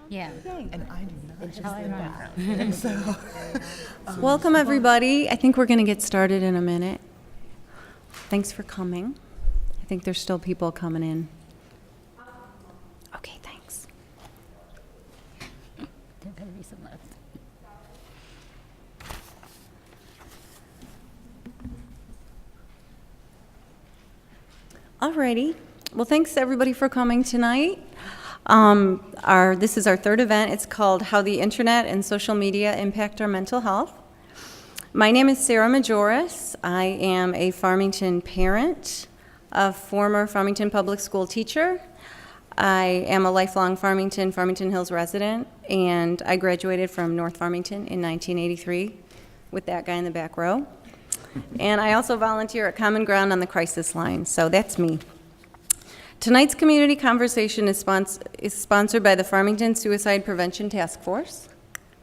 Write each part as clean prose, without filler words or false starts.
Yeah. And I do not have that background. Welcome, everybody. I think we're going to get started in a minute. Thanks for coming. I think there's still people coming in. Okay, thanks. There better be some left. Alrighty. Well, thanks everybody for coming tonight. This is our third event. It's called How the Internet and Social Media Impact Our Mental Health. My name is Sarah Majoris. I am a Farmington parent, a former Farmington public school teacher. I am a lifelong Farmington Hills resident, and I graduated from North Farmington in 1983 with that guy in the back row. And I also volunteer at Common Ground on the crisis line, so that's me. Tonight's community conversation is sponsored by the Farmington Suicide Prevention Task Force,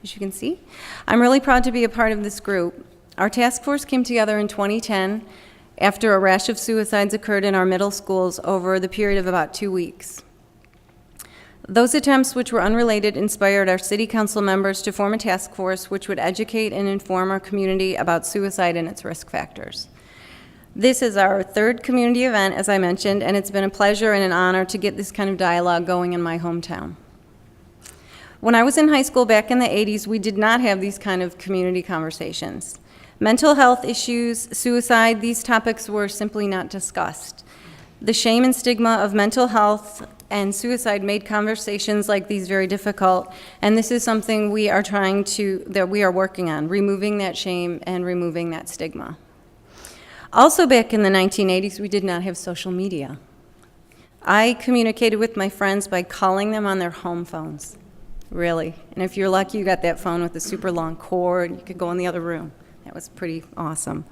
as you can see. I'm really proud to be a part of this group. Our task force came together in 2010 after a rash of suicides occurred in our middle schools over the period of about 2 weeks. Those attempts, which were unrelated, inspired our city council members to form a task force which would educate and inform our community about suicide and its risk factors. This is our third community event, as I mentioned, and it's been a pleasure and an honor to get this kind of dialogue going in my hometown. When I was in high school back in the 80s, we did not have these kind of community conversations. Mental health issues, suicide, these topics were simply not discussed. The shame and stigma of mental health and suicide made conversations like these very difficult, and this is something we are working on, removing that shame and removing that stigma. Also back in the 1980s, we did not have social media. I communicated with my friends by calling them on their home phones, really. And if you're lucky, you got that phone with a super long cord, you could go in the other room. That was pretty awesome.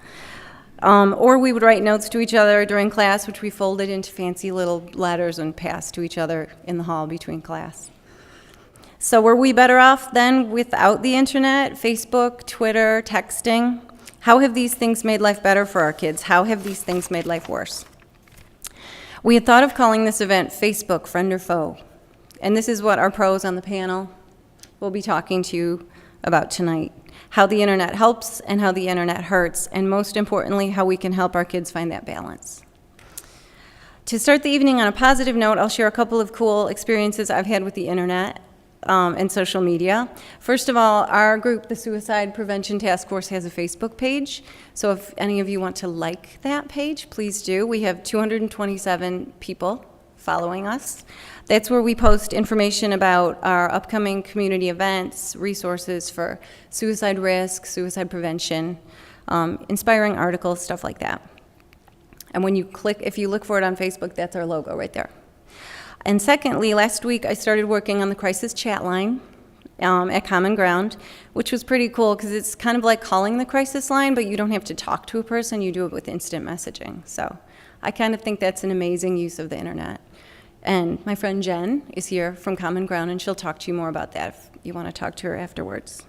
Or we would write notes to each other during class, which we folded into fancy little letters and passed to each other in the hall between class. So were we better off then without the internet, Facebook, Twitter, texting? How have these things made life better for our kids? How have these things made life worse? We had thought of calling this event Facebook Friend or Foe, and this is what our pros on the panel will be talking to you about tonight. How the internet helps and how the internet hurts, and most importantly, how we can help our kids find that balance. To start the evening on a positive note, I'll share a couple of cool experiences I've had with the internet and social media. First of all, our group, the Suicide Prevention Task Force, has a Facebook page. So if any of you want to like that page, please do. We have 227 people following us. That's where we post information about our upcoming community events, resources for suicide risk, suicide prevention, inspiring articles, stuff like that. And when you if you look for it on Facebook, that's our logo right there. And secondly, last week I started working on the crisis chat line at Common Ground, which was pretty cool because it's kind of like calling the crisis line, but you don't have to talk to a person, you do it with instant messaging. So I kind of think that's an amazing use of the internet. And my friend Jen is here from Common Ground, and she'll talk to you more about that if you want to talk to her afterwards.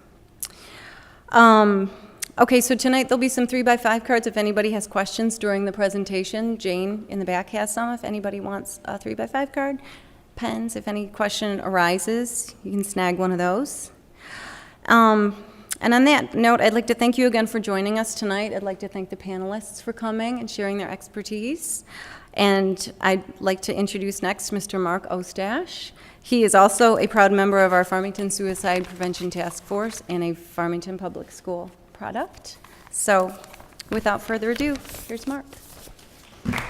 Okay, so tonight there'll be some 3x5 cards if anybody has questions during the presentation. Jane in the back has some if anybody wants a 3x5 card. Pens, if any question arises, you can snag one of those. And on that note, I'd like to thank you again for joining us tonight. I'd like to thank the panelists for coming and sharing their expertise. And I'd like to introduce next Mr. Mark Ostash. He is also a proud member of our Farmington Suicide Prevention Task Force and a Farmington Public School product. So without further ado, here's Mark. Thanks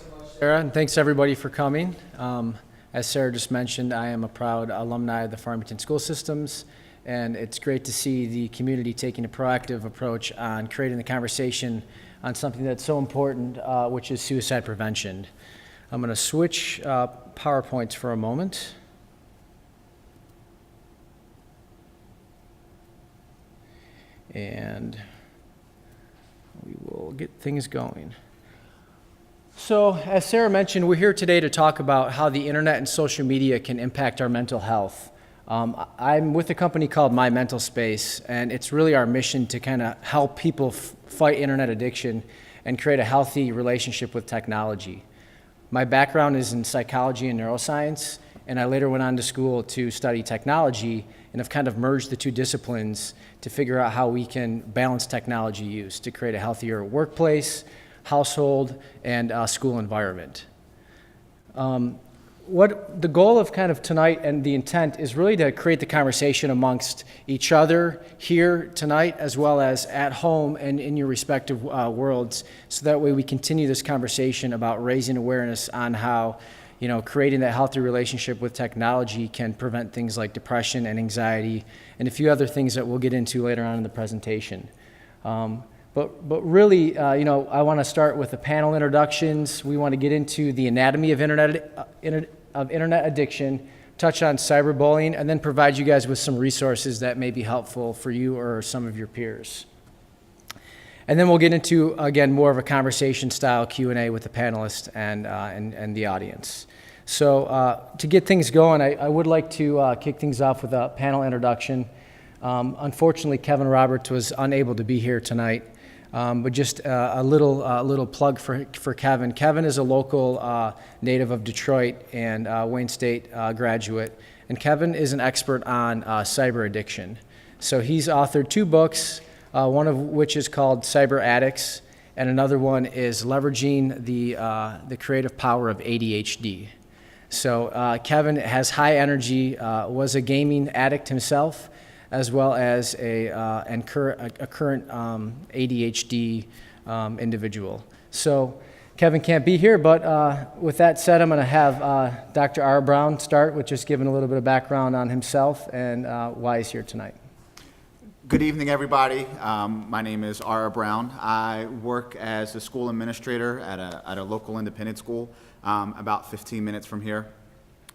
so much, Sarah, and thanks everybody for coming. As Sarah just mentioned, I am a proud alumni of the Farmington School Systems, and it's great to see the community taking a proactive approach on creating the conversation on something that's so important, which is suicide prevention. I'm going to switch PowerPoints for a moment. And we will get things going. So, as Sarah mentioned, we're here today to talk about how the internet and social media can impact our mental health. I'm with a company called My Mental Space, and it's really our mission to kind of help people fight internet addiction and create a healthy relationship with technology. My background is in psychology and neuroscience, and I later went on to school to study technology, and have kind of merged the two disciplines to figure out how we can balance technology use to create a healthier workplace, household, and school environment. What the goal of kind of tonight and the intent is really to create the conversation amongst each other here tonight, as well as at home and in your respective worlds, so that way we continue this conversation about raising awareness on how, you know, creating that healthy relationship with technology can prevent things like depression and anxiety and a few other things that we'll get into later on in the presentation. But really, you know, I want to start with the panel introductions. We want to get into the anatomy of internet addiction, touch on cyberbullying, and then provide you guys with some resources that may be helpful for you or some of your peers. And then we'll get into, again, more of a conversation-style Q&A with the panelists and the audience. So to get things going, I would like to kick things off with a panel introduction. Unfortunately, Kevin Roberts was unable to be here tonight. But just a little plug for Kevin. Kevin is a local native of Detroit and Wayne State graduate. And Kevin is an expert on cyber addiction. So he's authored 2 books, one of which is called Cyber Addicts, and another one is Leveraging the Creative Power of ADHD. So Kevin has high energy, was a gaming addict himself, as well as a current ADHD individual. So Kevin can't be here, but with that said, I'm going to have Dr. R. Brown start with just giving a little bit of background on himself and why he's here tonight. Good evening, everybody. My name is R. Brown. I work as a school administrator at a local independent school about 15 minutes from here.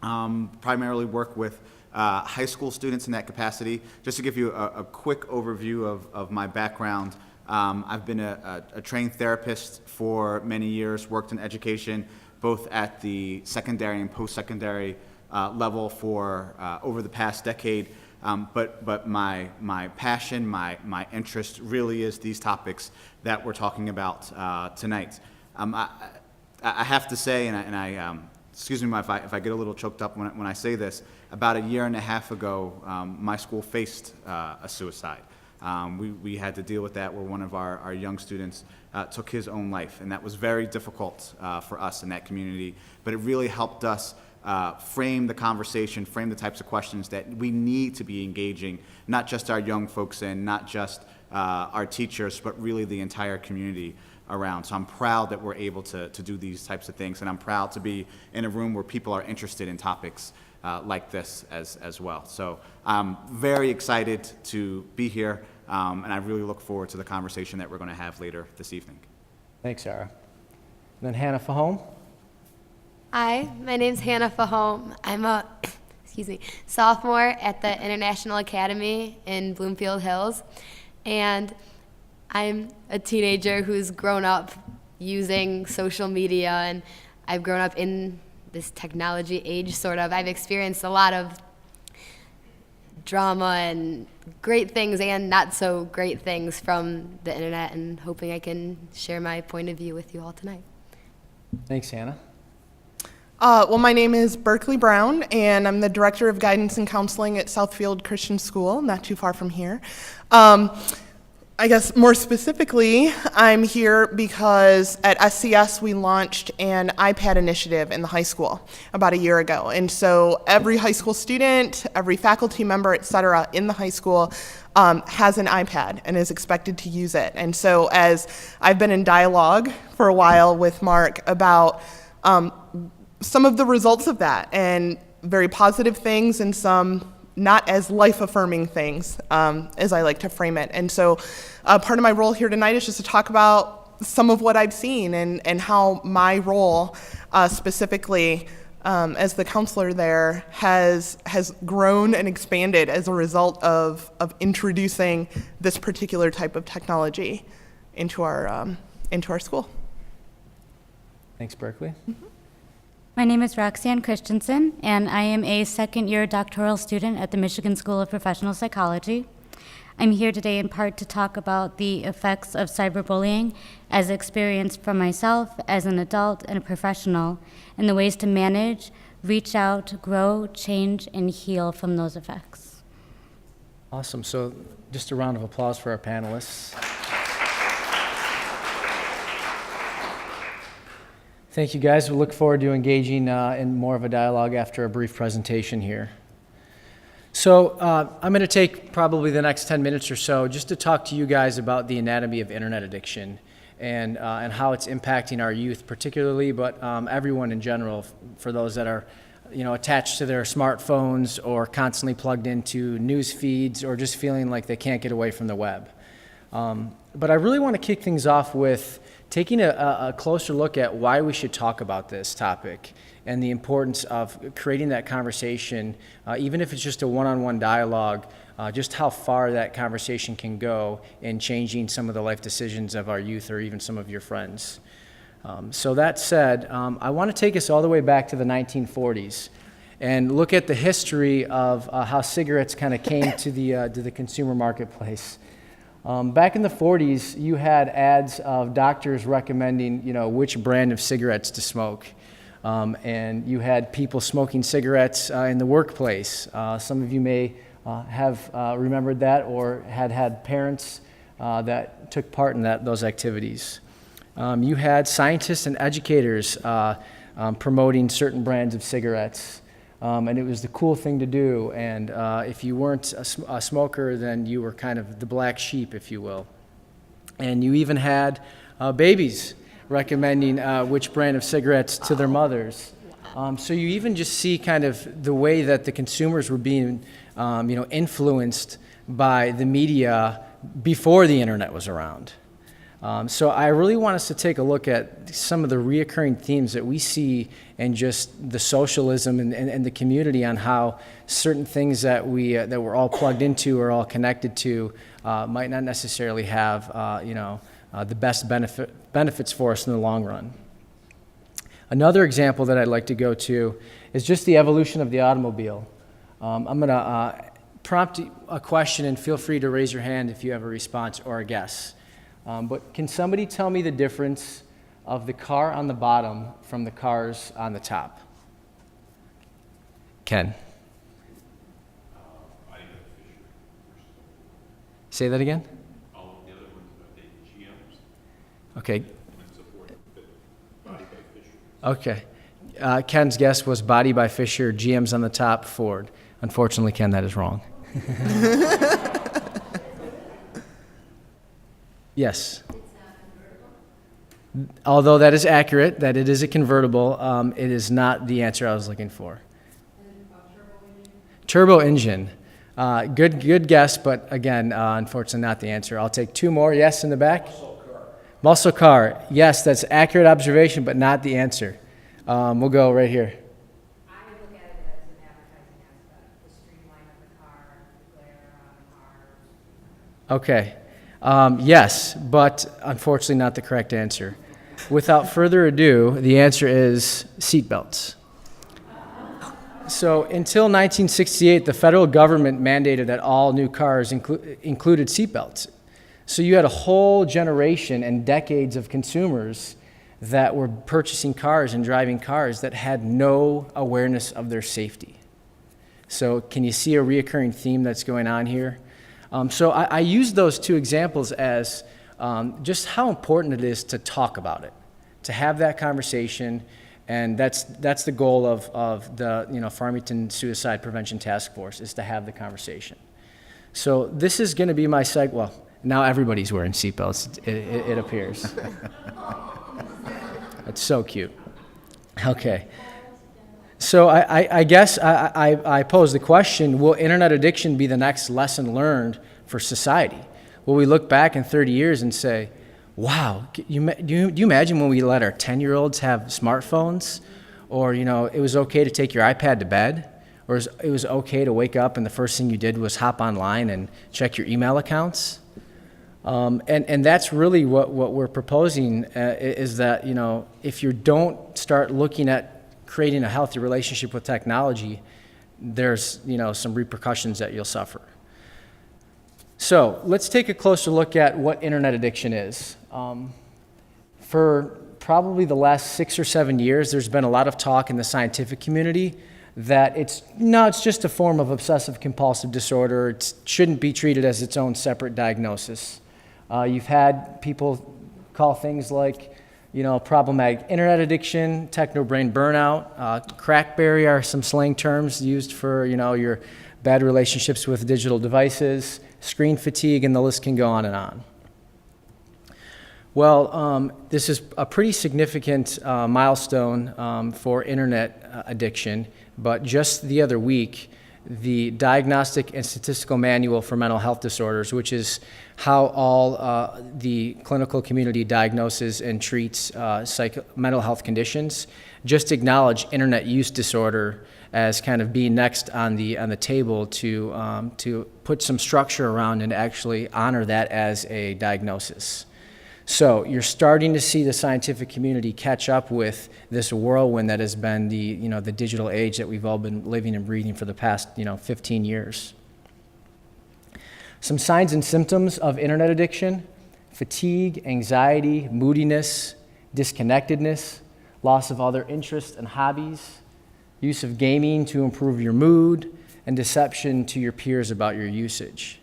Primarily work with high school students in that capacity. Just to give you a quick overview of my background, I've been a trained therapist for many years, worked in education, both at the secondary and post-secondary level for over the past decade. But my passion, my interest really is these topics that we're talking about tonight. I have to say, and I excuse me if I get a little choked up when I say this, about a year and a half ago, my school faced a suicide. We had to deal with that where one of our young students took his own life, and that was very difficult for us in that community, but it really helped us frame the conversation, frame the types of questions that we need to be engaging, not just our young folks in, not just our teachers, but really the entire community around. So I'm proud that we're able to do these types of things, and I'm proud to be in a room where people are interested in topics like this as well. So I'm very excited to be here, and I really look forward to the conversation that we're going to have later this evening. Thanks, Sarah. And then Hannah Fahome. Hi, my name's Hannah Fahome. I'm a sophomore at the International Academy in Bloomfield Hills, and I'm a teenager who's grown up using social media, and I've grown up in this technology age, sort of. I've experienced a lot of drama and great things and not so great things from the internet, and hoping I can share my point of view with you all tonight. Thanks, Hannah. Well, my name is Berkeley Brown, and I'm the Director of Guidance and Counseling at Southfield Christian School, not too far from here. I guess more specifically, I'm here because at SCS we launched an iPad initiative in the high school about a year ago. And so every high school student, every faculty member, et cetera, in the high school has an iPad and is expected to use it. And so as I've been in dialogue for a while with Mark about some of the results of that, and very positive things and some not as life-affirming things, as I like to frame it. And so part of my role here tonight is just to talk about some of what I've seen and how my role specifically as the counselor there has grown and expanded as a result of introducing this particular type of technology into our school. Thanks, Berkeley. Mm-hmm. My name is Roxanne Christensen, and I am a second-year doctoral student at the Michigan School of Professional Psychology. I'm here today in part to talk about the effects of cyberbullying as experienced for myself as an adult and a professional, and the ways to manage, reach out, grow, change, and heal from those effects. Awesome. So just a round of applause for our panelists. Thank you, guys. We look forward to engaging in more of a dialogue after a brief presentation here. So I'm going to take probably the next 10 minutes or so just to talk to you guys about the anatomy of internet addiction and how it's impacting our youth particularly, but everyone in general, for those that are attached to their smartphones or constantly plugged into news feeds or just feeling like they can't get away from the web. But I really want to kick things off with taking a closer look at why we should talk about this topic and the importance of creating that conversation, even if it's just a one-on-one dialogue, just how far that conversation can go in changing some of the life decisions of our youth or even some of your friends. So that said, I want to take us all the way back to the 1940s and look at the history of how cigarettes kind of came to the consumer marketplace. Back in the 40s, you had ads of doctors recommending, which brand of cigarettes to smoke. And you had people smoking cigarettes in the workplace. Some of you may have remembered that or had parents that took part in those activities. You had scientists and educators promoting certain brands of cigarettes. And it was the cool thing to do. And if you weren't a smoker, then you were kind of the black sheep, if you will. And you even had babies recommending which brand of cigarettes to their mothers. So you even just see kind of the way that the consumers were being, influenced by the media before the internet was around. So I really want us to take a look at some of the reoccurring themes that we see in just the socialism and the community on how certain things that we're all plugged into or all connected to might not necessarily have the best benefits for us in the long run. Another example that I'd like to go to is just the evolution of the automobile. I'm going to prompt a question, and feel free to raise your hand if you have a response or a guess. But can somebody tell me the difference of the car on the bottom from the cars on the top? Ken? Say that again? Okay. Okay. Ken's guess was Body by Fisher, GM's on the top, Ford. Unfortunately, Ken, that is wrong. Yes. Although that is accurate, that it is a convertible, it is not the answer I was looking for. Turbo engine. Good guess, but again, unfortunately not the answer. I'll take two more. Yes, in the back? Muscle car. Yes, that's accurate observation, but not the answer. We'll go right here. I look at it as an advertising aspect, the streamline of the car, the glare on the cars. Okay. Yes, but unfortunately not the correct answer. Without further ado, the answer is seatbelts. So until 1968, the federal government mandated that all new cars included seatbelts. So you had a whole generation and decades of consumers that were purchasing cars and driving cars that had no awareness of their safety. So can you see a reoccurring theme that's going on here? So I use those two examples as just how important it is to talk about it, to have that conversation, and that's the goal of the Farmington Suicide Prevention Task Force, is to have the conversation. So this is going to be my well, now everybody's wearing seatbelts, it appears. That's so cute. Okay. So I guess I pose the question, will internet addiction be the next lesson learned for society? Will we look back in 30 years and say, wow, do you imagine when we let our 10-year-olds have smartphones? Or, it was okay to take your iPad to bed? Or it was okay to wake up and the first thing you did was hop online and check your email accounts? And that's really what we're proposing, is that, if you don't start looking at creating a healthy relationship with technology, there's some repercussions that you'll suffer. So let's take a closer look at what internet addiction is. For probably the last 6 or 7 years, there's been a lot of talk in the scientific community that it's just a form of obsessive compulsive disorder. It shouldn't be treated as its own separate diagnosis. You've had people call things like, problematic internet addiction, techno-brain burnout, crackberry are some slang terms used for, your bad relationships with digital devices, screen fatigue, and the list can go on and on. Well, this is a pretty significant milestone for internet addiction, but just the other week, the Diagnostic and Statistical Manual for Mental Health Disorders, which is how all the clinical community diagnoses and treats mental health conditions, just acknowledge internet use disorder as kind of being next on the table to put some structure around and actually honor that as a diagnosis. So you're starting to see the scientific community catch up with this whirlwind that has been the digital age that we've all been living and breathing for the past 15 years. Some signs and symptoms of internet addiction: fatigue, anxiety, moodiness, disconnectedness, loss of other interests and hobbies, use of gaming to improve your mood, and deception to your peers about your usage.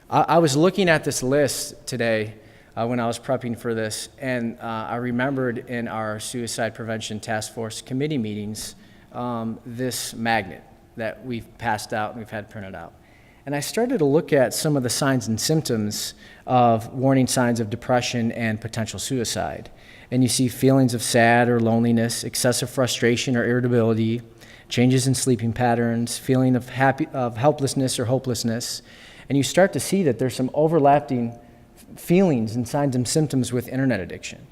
I was looking at this list today when I was prepping for this, and I remembered in our Suicide Prevention Task Force committee meetings this magnet that we've passed out and we've had printed out. And I started to look at some of the signs and symptoms of warning signs of depression and potential suicide. And you see feelings of sad or loneliness, excessive frustration or irritability, changes in sleeping patterns, feeling of helplessness or hopelessness. And you start to see that there's some overlapping feelings and signs and symptoms with internet addiction.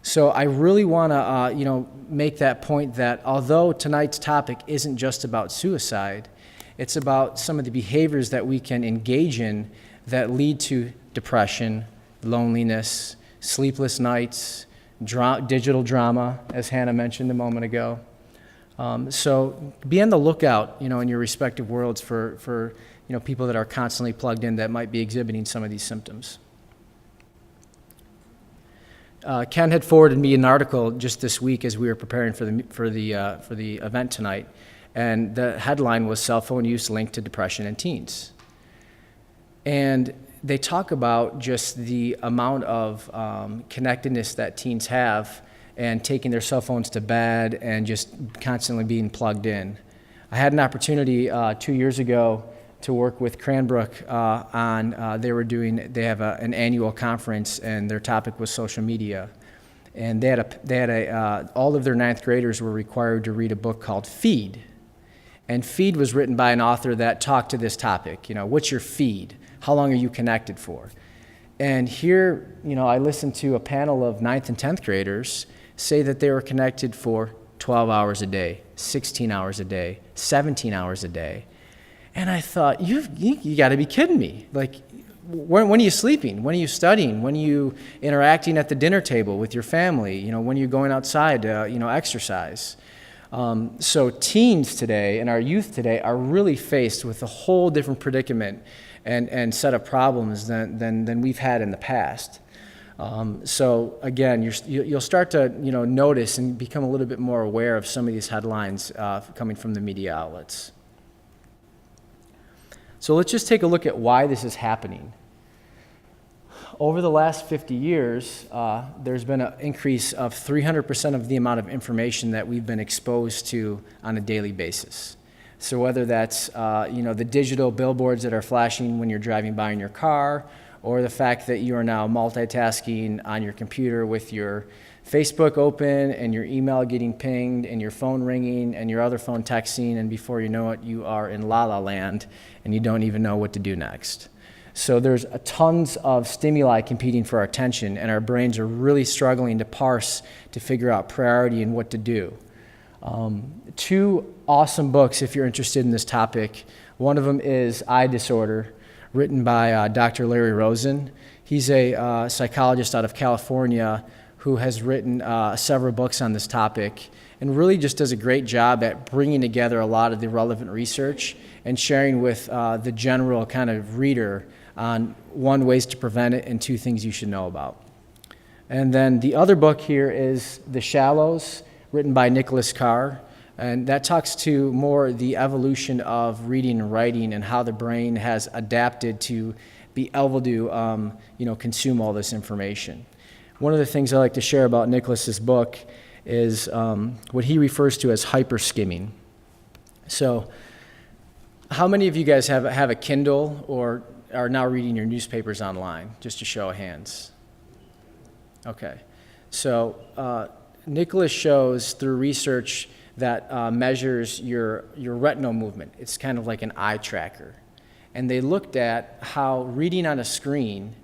So I really want to make that point that although tonight's topic isn't just about suicide, it's about some of the behaviors that we can engage in that lead to depression, loneliness, sleepless nights, digital drama, as Hannah mentioned a moment ago. So be on the lookout, in your respective worlds for people that are constantly plugged in that might be exhibiting some of these symptoms. Ken had forwarded me an article just this week as we were preparing for the event tonight, and the headline was "Cell Phone Use Linked to Depression in Teens." And they talk about just the amount of connectedness that teens have and taking their cell phones to bed and just constantly being plugged in. I had an opportunity 2 years ago to work with Cranbrook on, they have an annual conference, and their topic was social media. And they had all of their ninth graders were required to read a book called Feed. And Feed was written by an author that talked to this topic. What's your feed? How long are you connected for? And here, I listened to a panel of 9th and 10th graders say that they were connected for 12 hours a day, 16 hours a day, 17 hours a day. And I thought, you got to be kidding me. Like, when are you sleeping? When are you studying? When are you interacting at the dinner table with your family? When are you going outside to, exercise? So teens today and our youth today are really faced with a whole different predicament and set of problems than we've had in the past. So again, you'll start to notice and become a little bit more aware of some of these headlines coming from the media outlets. So let's just take a look at why this is happening. Over the last 50 years, there's been an increase of 300% of the amount of information that we've been exposed to on a daily basis. So whether that's the digital billboards that are flashing when you're driving by in your car, or the fact that you are now multitasking on your computer with your Facebook open and your email getting pinged and your phone ringing and your other phone texting, and before you know it, you are in la la land and you don't even know what to do next. So there's tons of stimuli competing for our attention, and our brains are really struggling to parse to figure out priority and what to do. Two awesome books if you're interested in this topic. One of them is Eye Disorder, written by Dr. Larry Rosen. He's a psychologist out of California who has written several books on this topic and really just does a great job at bringing together a lot of the relevant research and sharing with the general kind of reader on one, ways to prevent it, and two, things you should know about. And then the other book here is The Shallows, written by Nicholas Carr, and that talks to more the evolution of reading and writing and how the brain has adapted to be able to consume all this information. One of the things I like to share about Nicholas's book is what he refers to as hyperskimming. So how many of you guys have a Kindle or are now reading your newspapers online? Just a show of hands. Okay. So Nicholas shows through research that measures your retinal movement. It's kind of like an eye tracker. And they looked at how reading on a screen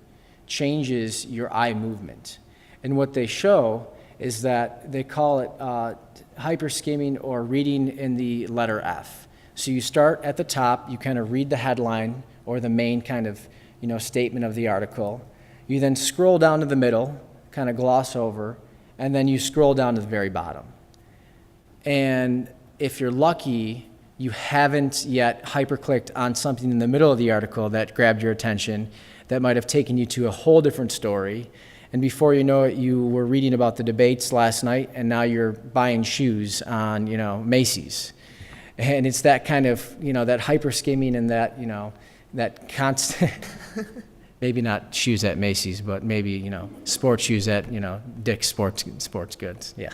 changes your eye movement. And what they show is that they call it hyperskimming or reading in the letter F. So you start at the top, you kind of read the headline or the main kind of statement of the article. You then scroll down to the middle, kind of gloss over, and then you scroll down to the very bottom. And if you're lucky, you haven't yet hyperclicked on something in the middle of the article that grabbed your attention that might have taken you to a whole different story. And before you know it, you were reading about the debates last night, and now you're buying shoes on, Macy's. And it's that kind of, that hyperskimming and that, that constant, maybe not shoes at Macy's, but maybe, sports shoes at, Dick's Sports Goods. Yeah.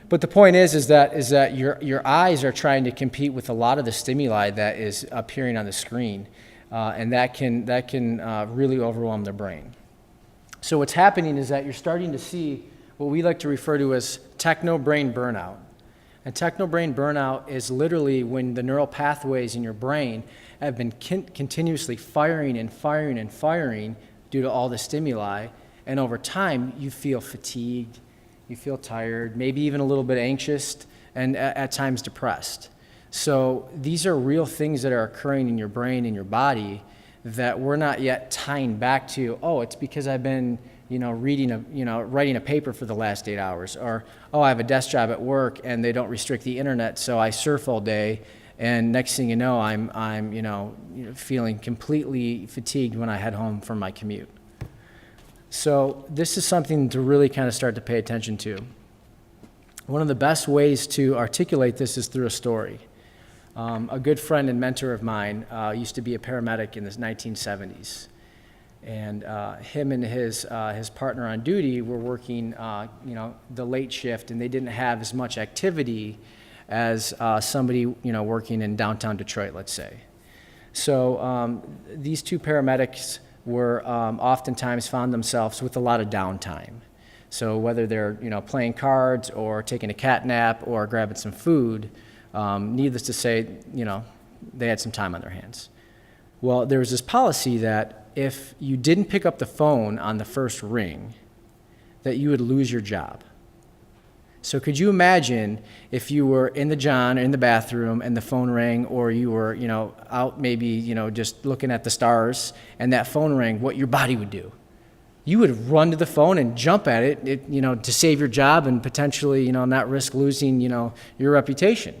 But the point is that your eyes are trying to compete with a lot of the stimuli that is appearing on the screen, and that can really overwhelm the brain. So what's happening is that you're starting to see what we like to refer to as techno-brain burnout. And techno-brain burnout is literally when the neural pathways in your brain have been continuously firing and firing and firing due to all the stimuli, and over time you feel fatigued, you feel tired, maybe even a little bit anxious, and at times depressed. So these are real things that are occurring in your brain and your body that we're not yet tying back to, it's because I've been, writing a paper for the last 8 hours, or, I have a desk job at work and they don't restrict the internet, so I surf all day, and next thing you know, I'm feeling completely fatigued when I head home from my commute. So this is something to really kind of start to pay attention to. One of the best ways to articulate this is through a story. A good friend and mentor of mine used to be a paramedic in the 1970s. And him and his partner on duty were working, the late shift, and they didn't have as much activity as somebody, working in downtown Detroit, let's say. So these two paramedics were oftentimes found themselves with a lot of downtime. So whether they're, playing cards or taking a cat nap or grabbing some food, needless to say, they had some time on their hands. Well, there was this policy that if you didn't pick up the phone on the first ring, that you would lose your job. So could you imagine if you were in the John, in the bathroom, and the phone rang, or you were, out maybe, just looking at the stars, and that phone rang, what your body would do? You would run to the phone and jump at it, to save your job and potentially, not risk losing, your reputation.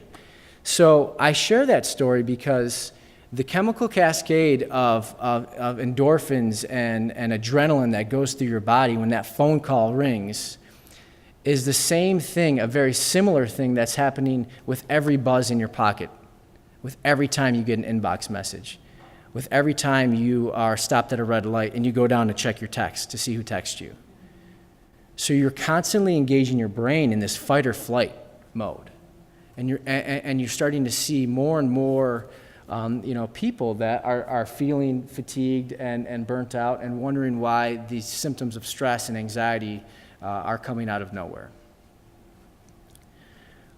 So I share that story because the chemical cascade of endorphins and adrenaline that goes through your body when that phone call rings is the same thing, a very similar thing that's happening with every buzz in your pocket, with every time you get an inbox message, with every time you are stopped at a red light and you go down to check your text to see who texted you. So you're constantly engaging your brain in this fight or flight mode. And you're starting to see more and more people that are feeling fatigued and burnt out and wondering why these symptoms of stress and anxiety are coming out of nowhere.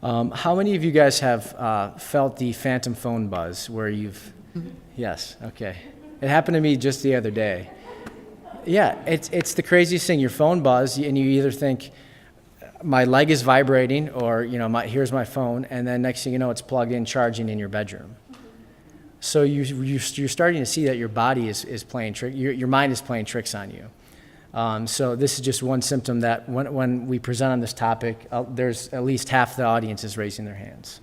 How many of you guys have felt the phantom phone buzz where you've... Yes, okay. It happened to me just the other day. Yeah, it's the craziest thing. Your phone buzz, and you either think, my leg is vibrating, or here's my phone, and then next thing you know, it's plugged in, charging in your bedroom. So you're starting to see that your body is playing trick. Your mind is playing tricks on you. So this is just one symptom that when we present on this topic, there's at least half the audience is raising their hands.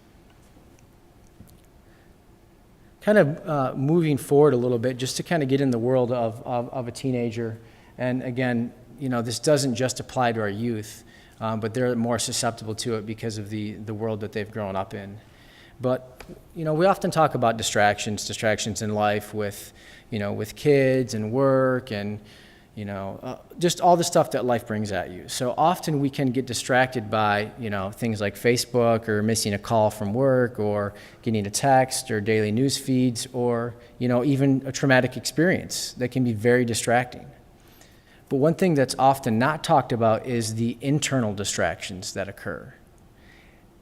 Kind of moving forward a little bit, just to kind of get in the world of a teenager. And again, this doesn't just apply to our youth, but they're more susceptible to it because of the world that they've grown up in. But, we often talk about distractions in life with kids and work and, just all the stuff that life brings at you. So often we can get distracted by, things like Facebook or missing a call from work or getting a text or daily news feeds or, even a traumatic experience that can be very distracting. But one thing that's often not talked about is the internal distractions that occur.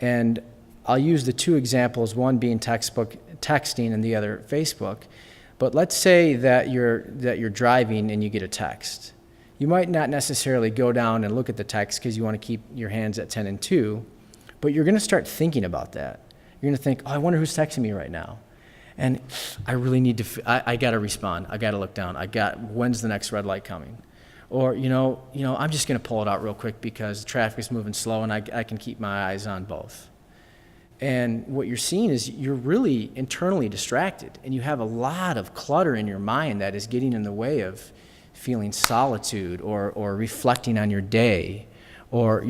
And I'll use the two examples, one being texting and the other Facebook. But let's say that you're driving and you get a text. You might not necessarily go down and look at the text because you want to keep your hands at 10 and 2, but you're going to start thinking about that. You're going to think, oh, I wonder who's texting me right now. And I really need to, I got to respond. I got to look down. When's the next red light coming? Or, I'm just going to pull it out real quick because traffic is moving slow and I can keep my eyes on both. And what you're seeing is you're really internally distracted, and you have a lot of clutter in your mind that is getting in the way of feeling solitude or reflecting on your day or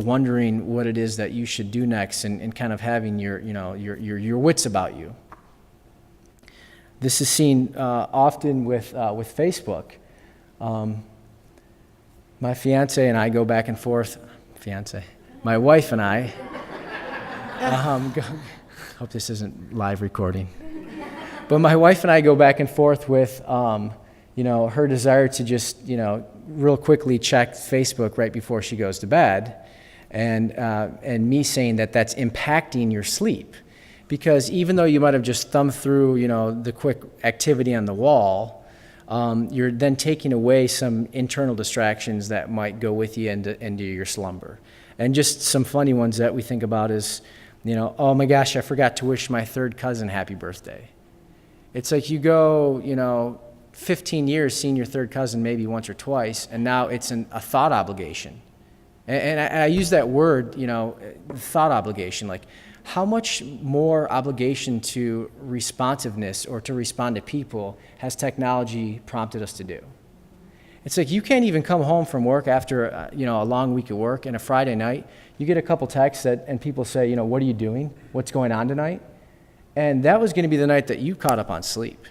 wondering what it is that you should do next and kind of having your wits about you. This is seen often with Facebook. My fiance and I go back and forth. My wife and I. Hope this isn't live recording. But my wife and I go back and forth with, her desire to just, real quickly check Facebook right before she goes to bed, and me saying that that's impacting your sleep. Because even though you might have just thumbed through, the quick activity on the wall, you're then taking away some internal distractions that might go with you into your slumber. And just some funny ones that we think about is, oh my gosh, I forgot to wish my third cousin happy birthday. It's like you go, 15 years seeing your third cousin maybe once or twice, and now it's a thought obligation. And I use that word, thought obligation, like how much more obligation to responsiveness or to respond to people has technology prompted us to do? It's like you can't even come home from work after a long week of work, and a Friday night, you get a couple texts and people say, what are you doing? What's going on tonight? And that was going to be the night that you caught up on sleep.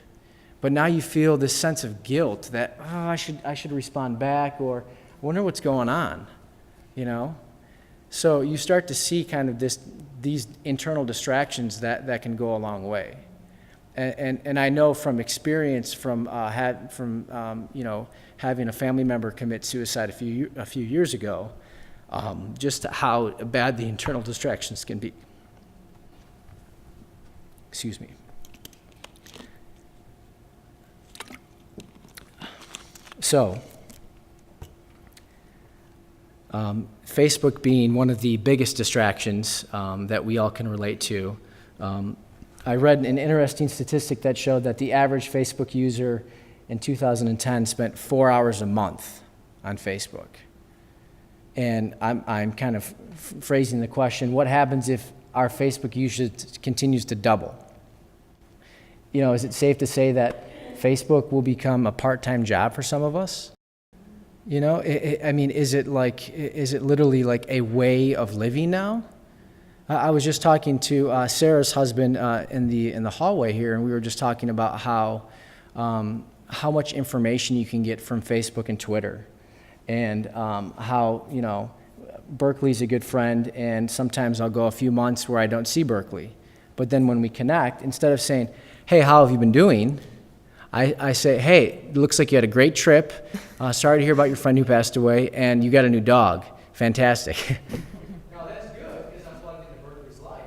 But now you feel this sense of guilt that, I should respond back, or I wonder what's going on, So you start to see kind of these internal distractions that can go a long way. And I know from experience from having a family member commit suicide a few years ago, just how bad the internal distractions can be. Excuse me. So, Facebook being one of the biggest distractions that we all can relate to, I read an interesting statistic that showed that the average Facebook user in 2010 spent 4 hours a month on Facebook. And I'm kind of phrasing the question, what happens if our Facebook usage continues to double? Is it safe to say that Facebook will become a part-time job for some of us? Is it literally like a way of living now? I was just talking to Sarah's husband in the hallway here, and we were just talking about how much information you can get from Facebook and Twitter, and how Berkeley's a good friend, and sometimes I'll go a few months where I don't see Berkeley, but then when we connect, instead of saying, "Hey, how have you been doing?" I say, "Hey, it looks like you had a great trip. Sorry to hear about your friend who passed away, and you got a new dog. Fantastic." Now that's good because I'm plugged into Berkeley's life.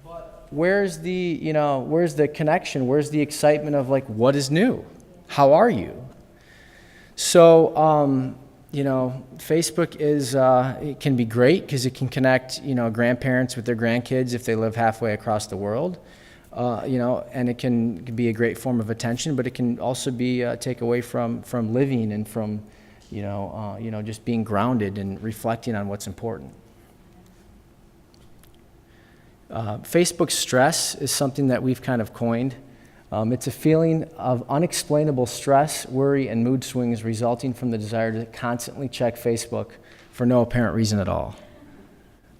But where's the connection? Where's the excitement of like what is new? How are you? So Facebook it can be great because it can connect grandparents with their grandkids if they live halfway across the world. And it can be a great form of attention, but it can also be take away from living and from, just being grounded and reflecting on what's important. Facebook stress is something that we've kind of coined. It's a feeling of unexplainable stress, worry, and mood swings resulting from the desire to constantly check Facebook for no apparent reason at all.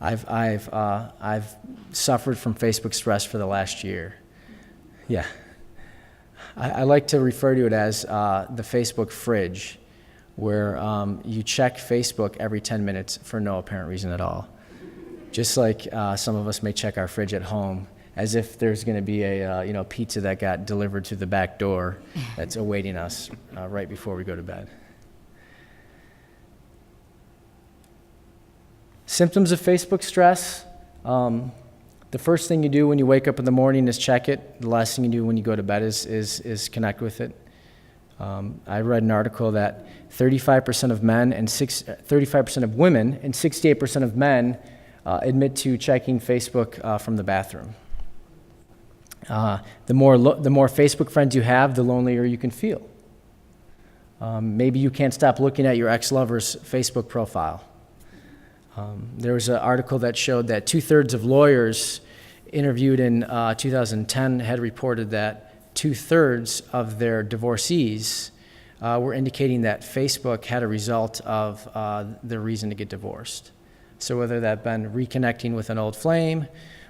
I've suffered from Facebook stress for the last year. Yeah. I like to refer to it as the Facebook fridge, where you check Facebook every 10 minutes for no apparent reason at all. Just like some of us may check our fridge at home, as if there's going to be a pizza that got delivered to the back door that's awaiting us right before we go to bed. Symptoms of Facebook stress. The first thing you do when you wake up in the morning is check it. The last thing you do when you go to bed is connect with it. I read an article that 35% of men and 35% of women and 68% of men admit to checking Facebook from the bathroom. The more Facebook friends you have, the lonelier you can feel. Maybe you can't stop looking at your ex-lover's Facebook profile. There was an article that showed that 2/3 of lawyers interviewed in 2010 had reported that 2/3 of their divorcees were indicating that Facebook had a result of their reason to get divorced. So whether that been reconnecting with an old flame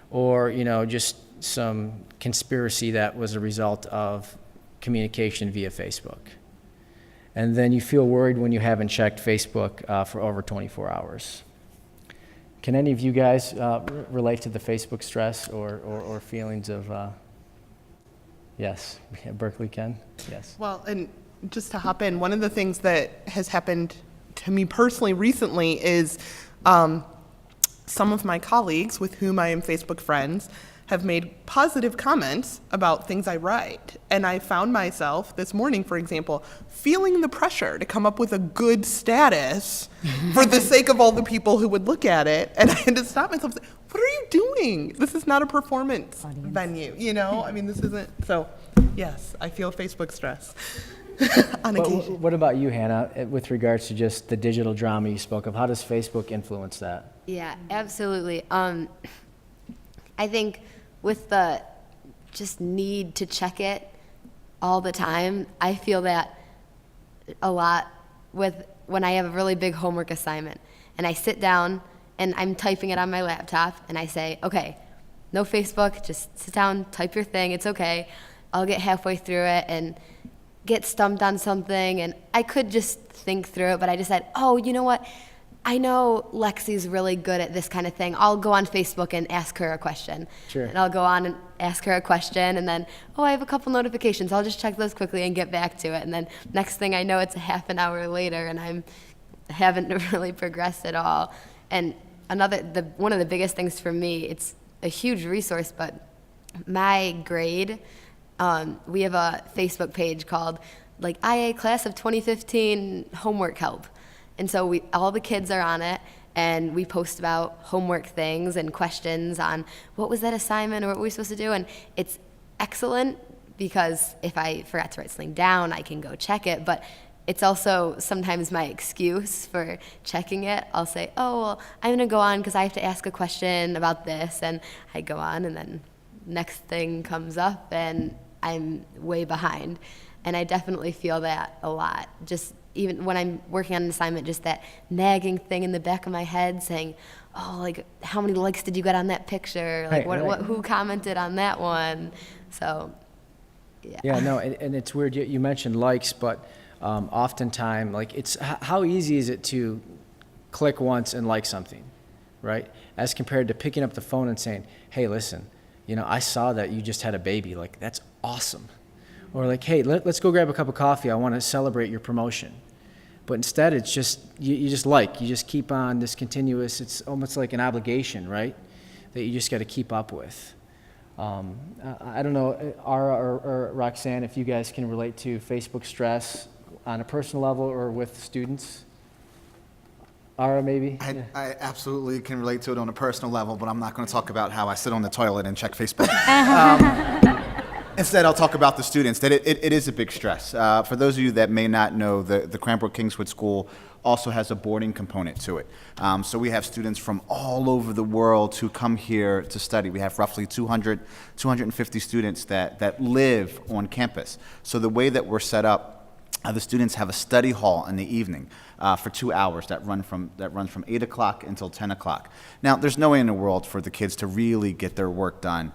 or, just some conspiracy that was a result of communication via Facebook. And then you feel worried when you haven't checked Facebook for over 24 hours. Can any of you guys relate to the Facebook stress or feelings of, yes, Berkeley can? Yes. Well, and just to hop in, one of the things that has happened to me personally recently is some of my colleagues with whom I am Facebook friends have made positive comments about things I write. And I found myself this morning, for example, feeling the pressure to come up with a good status for the sake of all the people who would look at it. And I had to stop myself and say, what are you doing? This is not a performance venue, I mean, this isn't, so yes, I feel Facebook stress on occasion. What about you, Hannah, with regards to just the digital drama you spoke of? How does Facebook influence that? Yeah, absolutely. I think with the just need to check it all the time, I feel that a lot with when I have a really big homework assignment and I sit down and I'm typing it on my laptop and I say, okay, no Facebook, just sit down, type your thing, it's okay. I'll get halfway through it and get stumped on something, and I could just think through it, but I decided, oh, you know what? I know Lexi's really good at this kind of thing. I'll go on Facebook and ask her a question. Sure. And I'll go on and ask her a question, and then, I have a couple notifications. I'll just check those quickly and get back to it. And then next thing I know, it's a half an hour later, and I haven't really progressed at all. And one of the biggest things for me, it's a huge resource, but my grade, we have a Facebook page called IA Class of 2015 Homework Help. And so all the kids are on it, and we post about homework things and questions on what was that assignment or what were we supposed to do. And it's excellent because if I forgot to write something down, I can go check it. But it's also sometimes my excuse for checking it. I'll say, I'm going to go on because I have to ask a question about this. And I go on, and then next thing comes up, and I'm way behind. And I definitely feel that a lot. Just even when I'm working on an assignment, just that nagging thing in the back of my head saying, how many likes did you get on that picture? Who commented on that one? So, yeah. Yeah, no, and it's weird. You mentioned likes, but oftentimes, it's how easy is it to click once and like something, right? As compared to picking up the phone and saying, hey, listen, I saw that you just had a baby. That's awesome. Or hey, let's go grab a cup of coffee. I want to celebrate your promotion. But instead, it's just, you just keep on this continuous, it's almost like an obligation, right? That you just got to keep up with. I don't know, Ara or Roxanne, if you guys can relate to Facebook stress on a personal level or with students. Ara, maybe? I absolutely can relate to it on a personal level, but I'm not going to talk about how I sit on the toilet and check Facebook. Instead, I'll talk about the students, that it is a big stress. For those of you that may not know, the Cranbrook Kingswood School also has a boarding component to it. So we have students from all over the world who come here to study. We have roughly 250 students that live on campus. So the way that we're set up, the students have a study hall in the evening for 2 hours that runs from 8 o'clock until 10 o'clock. Now, there's no way in the world for the kids to really get their work done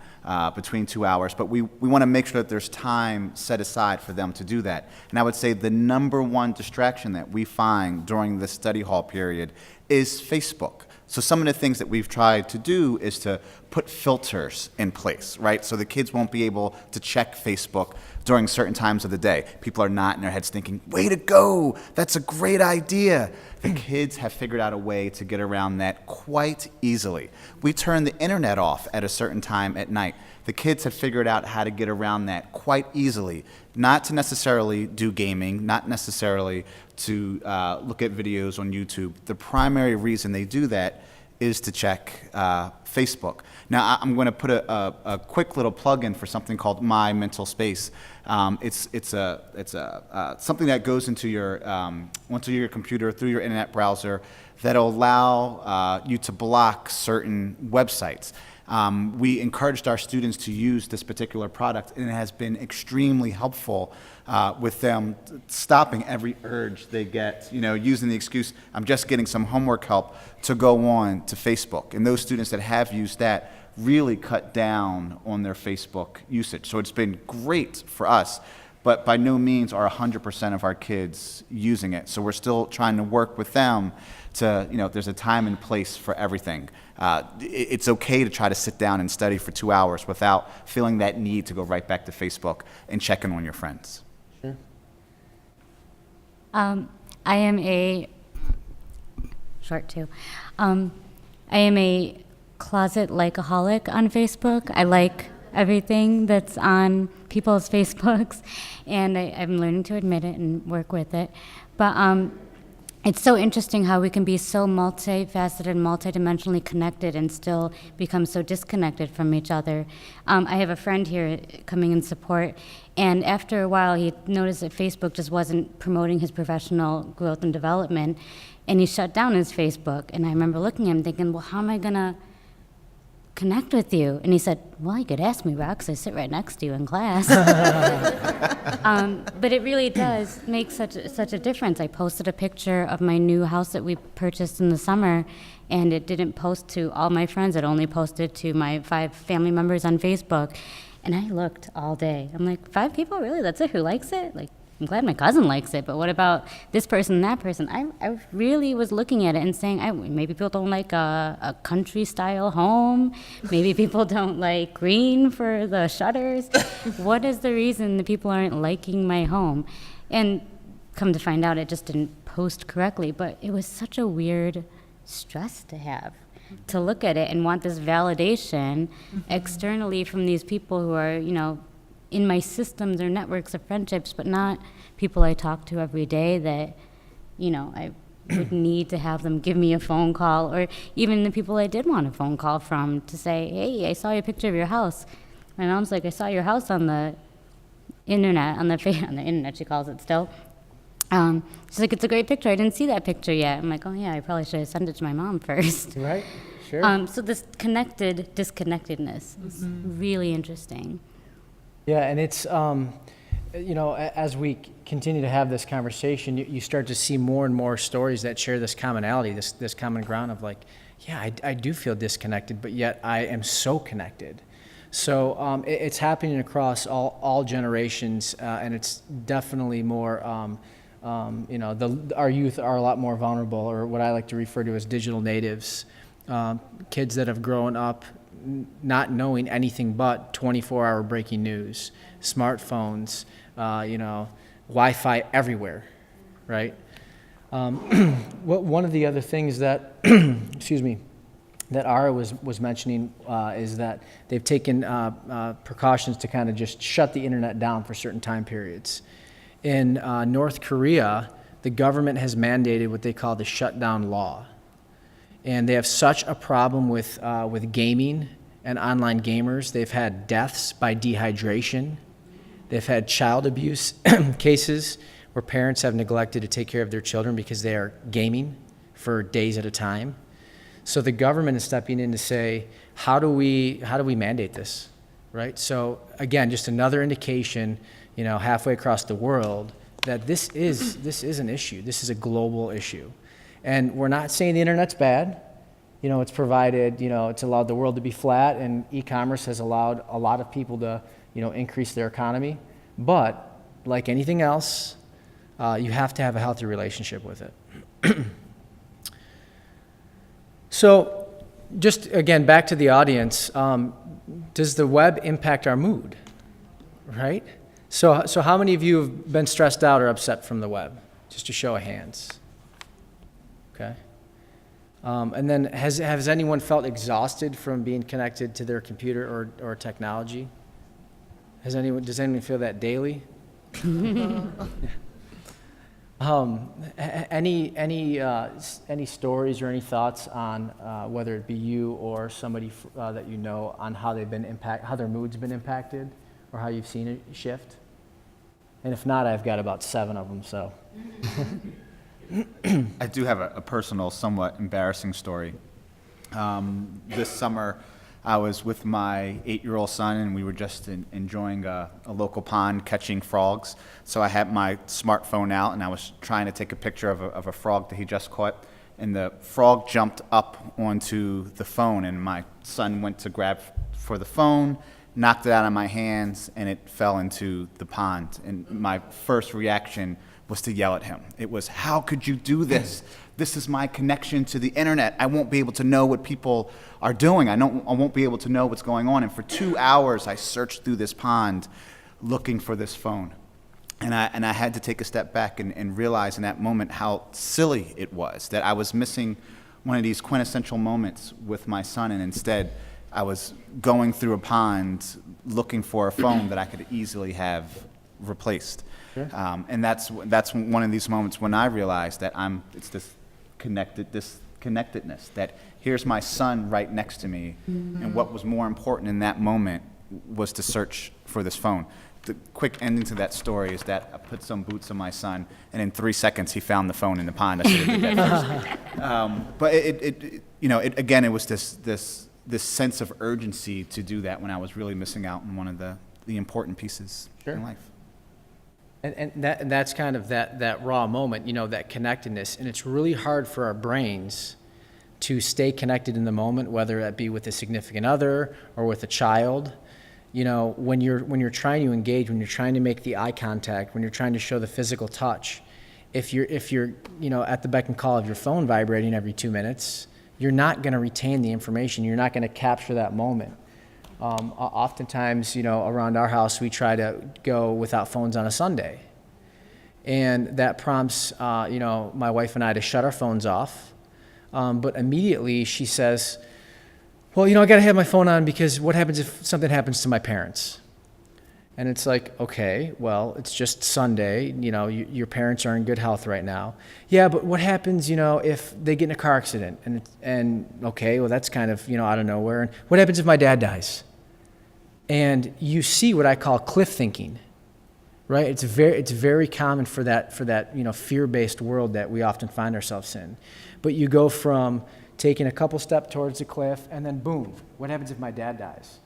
between 2 hours, but we want to make sure that there's time set aside for them to do that. And I would say the number one distraction that we find during the study hall period is Facebook. So some of the things that we've tried to do is to put filters in place, right? So the kids won't be able to check Facebook during certain times of the day. People are not in their heads thinking, way to go, that's a great idea. The kids have figured out a way to get around that quite easily. We turn the internet off at a certain time at night. The kids have figured out how to get around that quite easily, not to necessarily do gaming, not necessarily to look at videos on YouTube. The primary reason they do that is to check Facebook. Now, I'm going to put a quick little plug in for something called My Mental Space. It's something that goes into your computer through your internet browser that'll allow you to block certain websites. We encouraged our students to use this particular product, and it has been extremely helpful with them stopping every urge they get, using the excuse, I'm just getting some homework help, to go on to Facebook. And those students that have used that really cut down on their Facebook usage. So it's been great for us, but by no means are 100% of our kids using it. So we're still trying to work with them to, there's a time and place for everything. It's okay to try to sit down and study for 2 hours without feeling that need to go right back to Facebook and check in on your friends. Sure. I am a I am a closet likeaholic on Facebook. I like everything that's on people's Facebooks, and I'm learning to admit it and work with it. But it's so interesting how we can be so multifaceted and multidimensionally connected and still become so disconnected from each other. I have a friend here coming in support, and after a while he noticed that Facebook just wasn't promoting his professional growth and development, and he shut down his Facebook. And I remember looking at him thinking, well, how am I gonna connect with you? And he said, well, you could ask me, Rox, I sit right next to you in class. But it really does make such a difference. I posted a picture of my new house that we purchased in the summer, and it didn't post to all my friends. It only posted to my 5 family members on Facebook. And I looked all day. I'm like, 5 people? Really? That's it? Who likes it? Like, I'm glad my cousin likes it, but what about this person and that person? I really was looking at it and saying, maybe people don't like a country-style home. Maybe people don't like green for the shutters. What is the reason the people aren't liking my home? And come to find out, it just didn't post correctly, but it was such a weird stress to have, to look at it and want this validation externally from these people who are, in my systems or networks of friendships, but not people I talk to every day that, I would need to have them give me a phone call, or even the people I did want a phone call from to say, hey, I saw your picture of your house. My mom's like, I saw your house on the internet, on the internet, she calls it still. She's like, it's a great picture. I didn't see that picture yet. I'm like, oh yeah, I probably should have sent it to my mom first. Right, sure. So this disconnectedness is really interesting. Yeah, and it's, as we continue to have this conversation, you start to see more and more stories that share this commonality, this common ground of like, yeah, I do feel disconnected, but yet I am so connected. So it's happening across all generations, and it's definitely more, our youth are a lot more vulnerable, or what I like to refer to as digital natives, kids that have grown up not knowing anything but 24-hour breaking news, smartphones, Wi-Fi everywhere, right? One of the other things that, that Ara was mentioning is that they've taken precautions to kind of just shut the internet down for certain time periods. In North Korea, the government has mandated what they call the shutdown law. And they have such a problem with gaming and online gamers. They've had deaths by dehydration They've had child abuse cases where parents have neglected to take care of their children because they are gaming for days at a time. So the government is stepping in to say, how do we mandate this, right? So again, just another indication, halfway across the world, that this is an issue. This is a global issue. And we're not saying the internet's bad. It's provided, it's allowed the world to be flat, and e-commerce has allowed a lot of people to, increase their economy. But like anything else, you have to have a healthy relationship with it. So just again, back to the audience, does the web impact our mood, right? So how many of you have been stressed out or upset from the web? Just a show of hands. Okay. And then has anyone felt exhausted from being connected to their computer or technology? Does anyone feel that daily? Any stories or any thoughts on whether it be you or somebody that you know on how their mood's been impacted, or how you've seen it shift? And if not, I've got about 7 of them. So. I do have a personal, somewhat embarrassing story. This summer, I was with my 8-year-old son, and we were just enjoying a local pond catching frogs. So I had my smartphone out, and I was trying to take a picture of a frog that he just caught. And the frog jumped up onto the phone, and my son went to grab for the phone, knocked it out of my hands, and it fell into the pond. And my first reaction was to yell at him. It was, how could you do this? This is my connection to the internet. I won't be able to know what people are doing. I won't be able to know what's going on. And for 2 hours, I searched through this pond looking for this phone. And I had to take a step back and realize in that moment how silly it was, that I was missing one of these quintessential moments with my son, and instead I was going through a pond looking for a phone that I could easily have replaced. Sure. And that's one of these moments when I realized that it's this connectedness, that here's my son right next to me, and what was more important in that moment was to search for this phone. The quick ending to that story is that I put some boots on my son, and in 3 seconds he found the phone in the pond. I should have did that first. But it was this sense of urgency to do that when I was really missing out on one of the important pieces in life. And that's kind of that raw moment, that connectedness. And it's really hard for our brains to stay connected in the moment, whether that be with a significant other or with a child. When you're trying to engage, when you're trying to make the eye contact, when you're trying to show the physical touch, if you're at the beck and call of your phone vibrating every 2 minutes, you're not going to retain the information. You're not going to capture that moment. Oftentimes, around our house, we try to go without phones on a Sunday. And that prompts, my wife and I to shut our phones off. But immediately she says, well, I got to have my phone on because what happens if something happens to my parents? And it's like, okay, well, it's just Sunday. Your parents are in good health right now. Yeah, but what happens, if they get in a car accident? And okay, well, that's kind of, out of nowhere. And what happens if my dad dies? And you see what I call cliff thinking, right? It's very common for that fear-based world that we often find ourselves in. But you go from taking a couple steps towards the cliff, and then boom, what happens if my dad dies?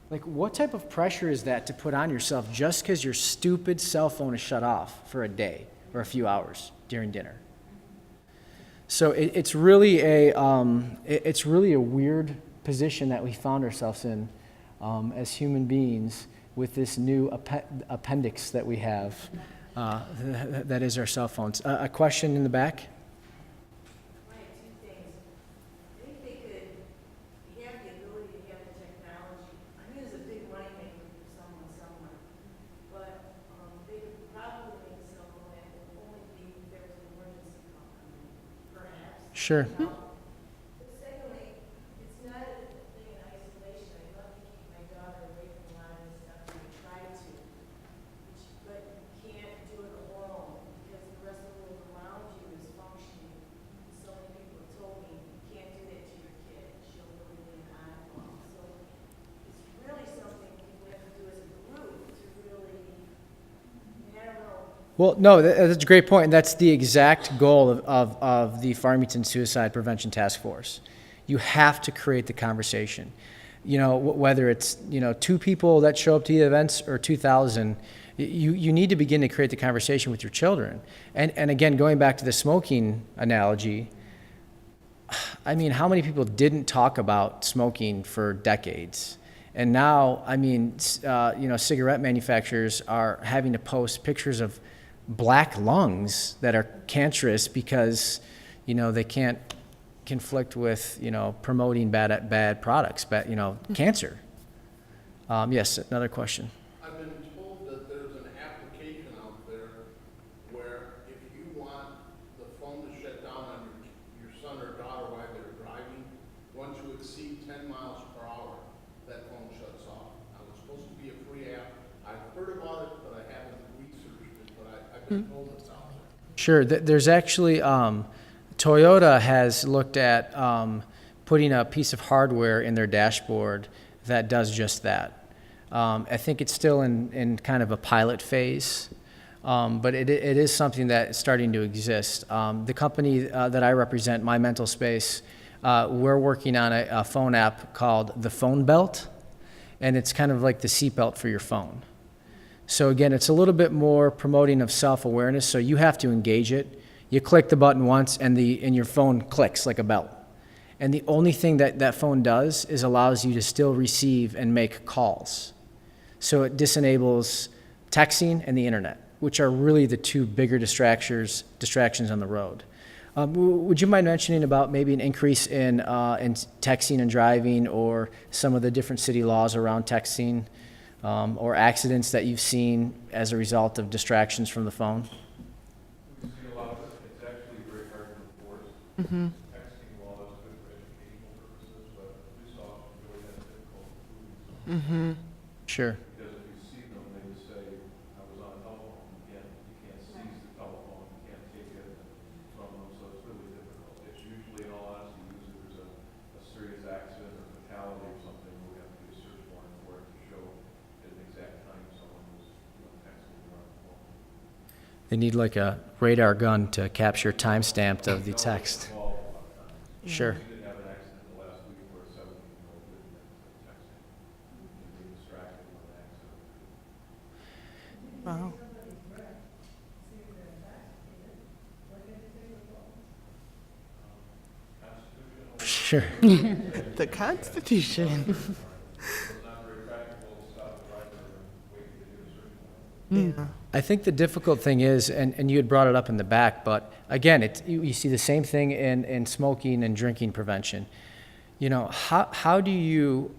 Like, what type of pressure is that to put on yourself just because your stupid cell phone is shut off for a day or a few hours during dinner? So it's really a weird position that we found ourselves in as human beings with this new appendix that we have that is our cell phones. A question in the back? Sure. Secondly, it's not a thing in isolation. I'd love to keep my daughter away from a lot of this stuff, and I try to, but you can't do it alone because the rest of the world around you is functioning. So many people have told me you can't do that to your kid. She'll really be an oddball. So it's really something we have to do as a group to really Well, no, that's a great point, and that's the exact goal of the Farmington Suicide Prevention Task Force. You have to create the conversation. You know, whether it's, you know, 2 people that show up to the events or 2,000, you need to begin to create the conversation with your children. And again, going back to the smoking analogy, I mean, how many people didn't talk about smoking for decades? And now, I mean, you know, cigarette manufacturers are having to post pictures of black lungs that are cancerous because, you know, they can't conflict with, you know, promoting bad products, but, you know, cancer. Yes, another question. I've been told that there's an application out there where if you want the phone to shut down on your son or daughter while they're driving, once you exceed 10 miles per hour, that phone shuts off. Now, it's supposed to be a free app. I've heard about it, but I haven't researched it, but I've been told it's out there. Sure. There's actually, Toyota has looked at putting a piece of hardware in their dashboard that does just that. I think it's still in kind of a pilot phase, but it is something that is starting to exist. The company that I represent, My Mental Space, we're working on a phone app called the Phone Belt, and it's kind of like the seatbelt for your phone. So again, it's a little bit more promoting of self-awareness, so you have to engage it. You click the button once, and your phone clicks like a bell. And the only thing that phone does is allows you to still receive and make calls. So it disenables texting and the internet, which are really the 2 bigger distractions on the road. Would you mind mentioning about maybe an increase in texting and driving, or some of the different city laws around texting, or accidents that you've seen as a result of distractions from the phone? We've seen a lot of it. It's actually very hard to enforce. Texting law is good for educational purposes, but police officers really have difficult Sure. because if you see them, they just say, I was on a telephone. You can't seize the telephone. You can't take it from them, so it's really difficult. It's usually, in all honesty, usually there's a serious accident or fatality or something where we have to do a search warrant for it to show at an exact time someone was, texting or on the phone. They need like a radar gun to capture timestamp of the text. Sure. We did have an accident the last week where a 17-year-old didn't texting and being distracted with an accident. Wow. Sure. The Constitution. Yeah. I think the difficult thing is, and you had brought it up in the back, but again, you see the same thing in smoking and drinking prevention. You know, how do you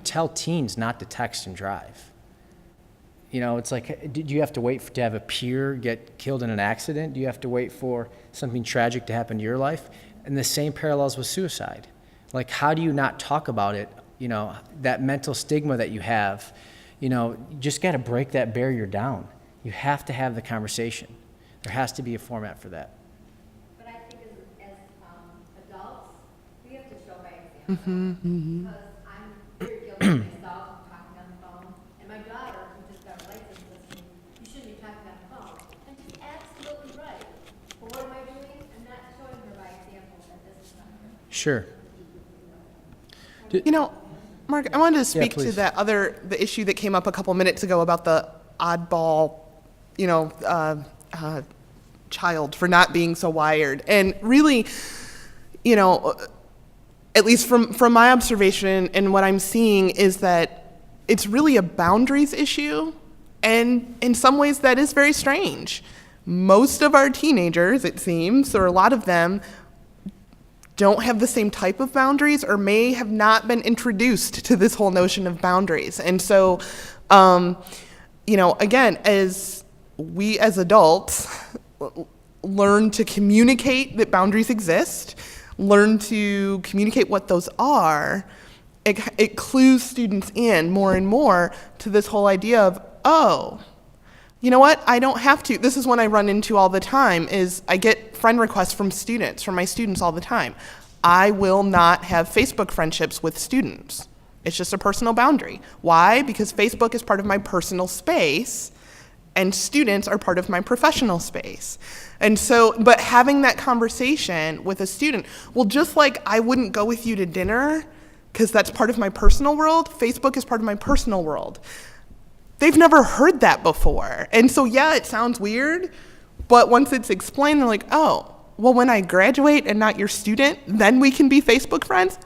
tell teens not to text and drive? You know, it's like, did you have to wait to have a peer get killed in an accident? Do you have to wait for something tragic to happen to your life? And the same parallels with suicide. Like, how do you not talk about it? You know, that mental stigma that you have. You know, you just got to break that barrier down. You have to have the conversation. There has to be a format for that. But I think as adults, we have to show by example. Because I'm very guilty myself of talking on the phone. And my daughter, who just got a license, says to me, you shouldn't be talking on the phone. And she's absolutely right. But what am I doing? I'm not showing her by example that this is not good. Sure. You know, Mark, I wanted to speak to please. the issue that came up a couple minutes ago about the oddball, you know, child for not being so wired. And really, you know, at least from my observation and what I'm seeing is that it's really a boundaries issue. And in some ways that is very strange. Most of our teenagers, it seems, or a lot of them, don't have the same type of boundaries or may have not been introduced to this whole notion of boundaries. And so, you know, again, as we as adults learn to communicate that boundaries exist, learn to communicate what those are, it clues students in more and more to this whole idea of, oh, you know what, I don't have to. This is one I run into all the time, is I get friend requests from my students all the time. I will not have Facebook friendships with students. It's just a personal boundary. Why? Because Facebook is part of my personal space, and students are part of my professional space. And so, but having that conversation with a student, well, just like I wouldn't go with you to dinner because that's part of my personal world, Facebook is part of my personal world. They've never heard that before. And so, yeah, it sounds weird, but once it's explained, they're like, oh, well, when I graduate and not your student, then we can be Facebook friends?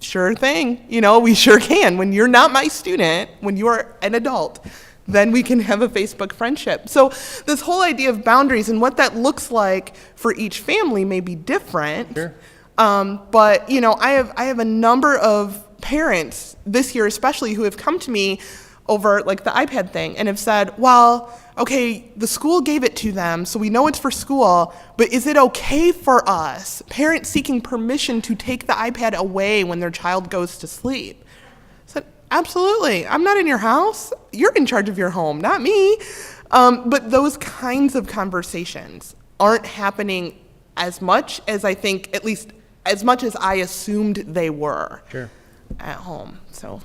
Sure thing. You know, we sure can. When you're not my student, when you're an adult, then we can have a Facebook friendship. So this whole idea of boundaries and what that looks like for each family may be different. Sure. But, you know, I have a number of parents this year especially who have come to me over like the iPad thing and have said, well, okay, the school gave it to them, so we know it's for school, but is it okay for us, parents seeking permission to take the iPad away when their child goes to sleep? I said, absolutely. I'm not in your house. You're in charge of your home, not me. But those kinds of conversations aren't happening as much as I think, at least as much as I assumed they were at home. So.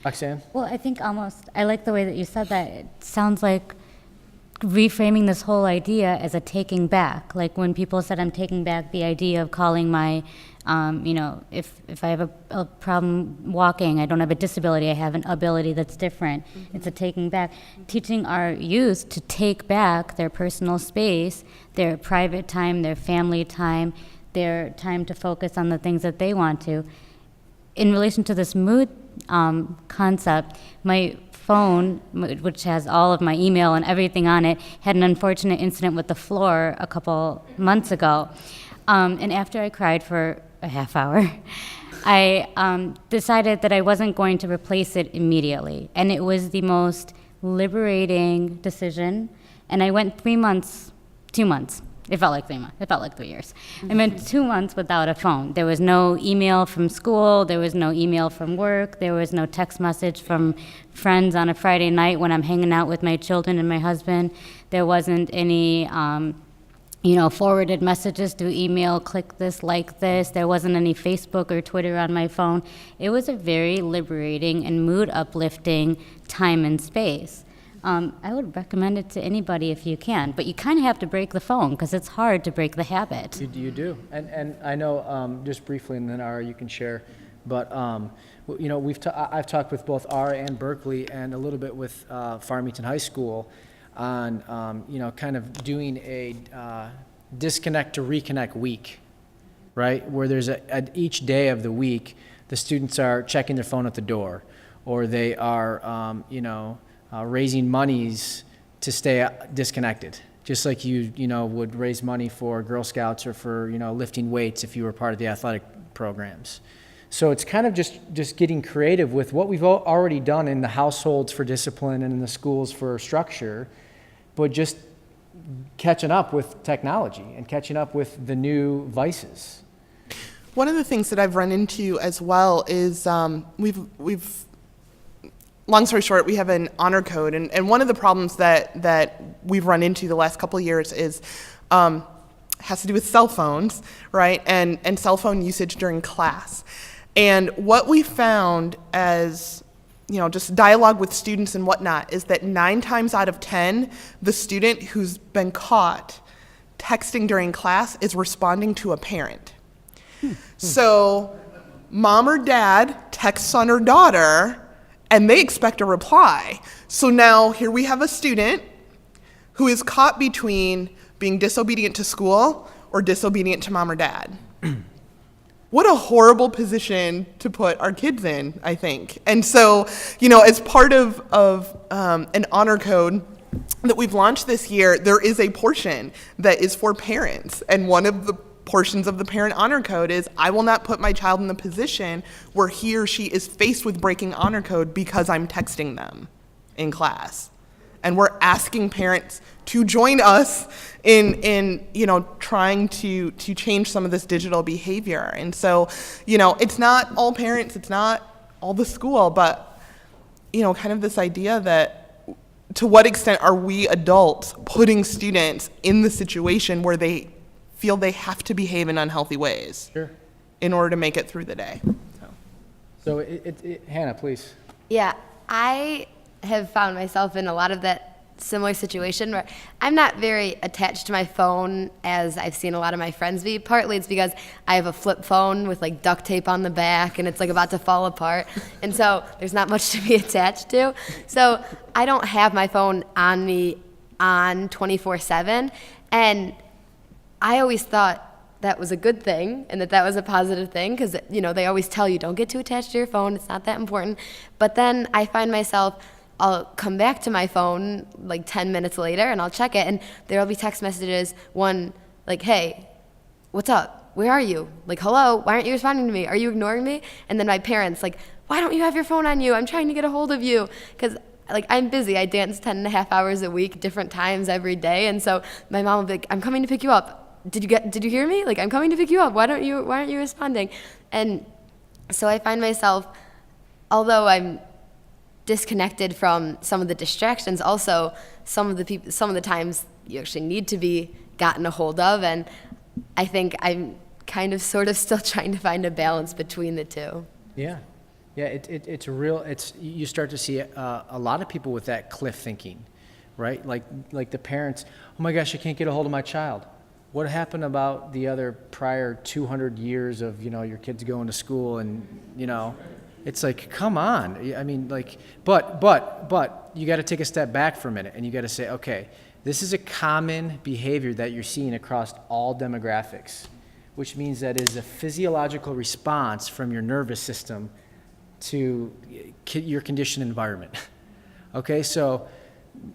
Roxanne? Well, I think I like the way that you said that. It sounds like reframing this whole idea as a taking back. Like when people said, I'm taking back the idea of calling my, if I have a problem walking, I don't have a disability, I have an ability that's different. Mm-hmm. It's a taking back. Teaching our youth to take back their personal space, their private time, their family time, their time to focus on the things that they want to. In relation to this mood concept, my phone, which has all of my email and everything on it, had an unfortunate incident with the floor a couple months ago. And after I cried for a half hour, I decided that I wasn't going to replace it immediately. And it was the most liberating decision. And I went 2 months. It felt like 3 months. It felt like 3 years. I went 2 months without a phone. There was no email from school. There was no email from work. There was no text message from friends on a Friday night when I'm hanging out with my children and my husband. There wasn't any, forwarded messages through email, click this, like this. There wasn't any Facebook or Twitter on my phone. It was a very liberating and mood uplifting time and space. I would recommend it to anybody if you can, but you kind of have to break the phone because it's hard to break the habit. You do, and I know just briefly, and then Ara, you can share. But I've talked with both Ara and Berkeley, and a little bit with Farmington High School, on kind of doing a disconnect to reconnect week, right? Where there's each day of the week, the students are checking their phone at the door, or they are raising monies to stay disconnected, just like you would raise money for Girl Scouts or for lifting weights if you were part of the athletic programs. So it's kind of just getting creative with what we've already done in the households for discipline and in the schools for structure, but just catching up with technology and catching up with the new vices. One of the things that I've run into as well is we've long story short, we have an honor code, and one of the problems that we've run into the last couple of years is has to do with cell phones, right, and cell phone usage during class. And what we found as just dialogue with students and whatnot is that 9 times out of 10, the student who's been caught texting during class is responding to a parent. So mom or dad texts son or daughter, and they expect a reply. So now here we have a student who is caught between being disobedient to school or disobedient to mom or dad. What a horrible position to put our kids in, I think. And so, as part of an honor code that we've launched this year, there is a portion that is for parents. And one of the portions of the parent honor code is, I will not put my child in the position where he or she is faced with breaking honor code because I'm texting them in class. And we're asking parents to join us in trying to change some of this digital behavior. And so, it's not all parents, it's not all the school, but kind of this idea that to what extent are we adults putting students in the situation where they feel they have to behave in unhealthy ways in order to make it through the day. So Hannah, please. Yeah, I have found myself in a lot of that similar situation where I'm not very attached to my phone as I've seen a lot of my friends be. Partly it's because I have a flip phone with like duct tape on the back and it's like about to fall apart. And so there's not much to be attached to. So I don't have my phone on me on 24/7. And I always thought that was a good thing and that was a positive thing because, you know, they always tell you don't get too attached to your phone. It's not that important. But then I find myself, I'll come back to my phone like 10 minutes later and I'll check it and there'll be text messages, one like, hey, what's up? Where are you? Like, hello, why aren't you responding to me? Are you ignoring me? And then my parents like, why don't you have your phone on you? I'm trying to get a hold of you. Because like I'm busy. I dance 10.5 hours a week, different times every day. And so my mom will be like, I'm coming to pick you up. Did you hear me? Like, I'm coming to pick you up. Why aren't you responding? And so I find myself, although I'm disconnected from some of the distractions, also some of the times you actually need to be gotten a hold of, and I think I'm kind of sort of still trying to find a balance between the two. Yeah. You start to see a lot of people with that cliff thinking, right? Like the parents, oh my gosh, I can't get a hold of my child. What happened about the other prior 200 years of, you know, your kids going to school and, you know, it's like, come on. I mean, like, but you got to take a step back for a minute and you got to say, okay, this is a common behavior that you're seeing across all demographics, which means that is a physiological response from your nervous system to your conditioned environment. Okay, so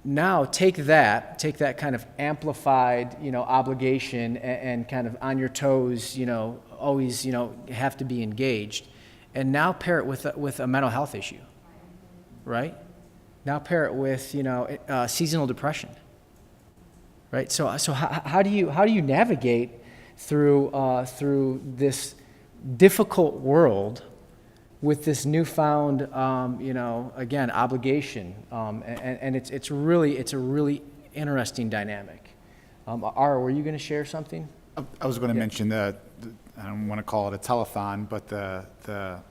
now take that kind of amplified, you know, obligation and kind of on your toes, you know, always, you know, have to be engaged. And now pair it with a mental health issue, right? Now pair it with, you know, seasonal depression, right? So how do you navigate through this difficult world with this newfound, you know, again, obligation, and it's a really interesting dynamic. Ara, were you going to share something? I was going to mention I don't want to call it a telethon, but the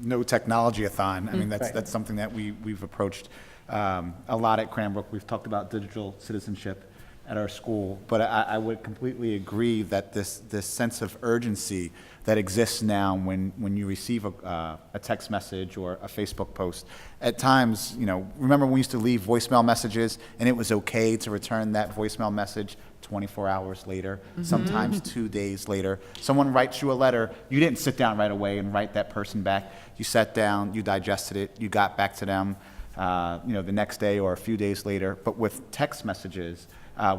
no technology-a-thon. I mean, that's something that we've approached a lot at Cranbrook. We've talked about digital citizenship at our school, but I would completely agree that this sense of urgency that exists now when you receive a text message or a Facebook post. At times, you know, remember when we used to leave voicemail messages and it was okay to return that voicemail message 24 hours later, sometimes 2 days later. Someone writes you a letter, you didn't sit down right away and write that person back. You sat down, you digested it, you got back to them, you know, the next day or a few days later. But with text messages,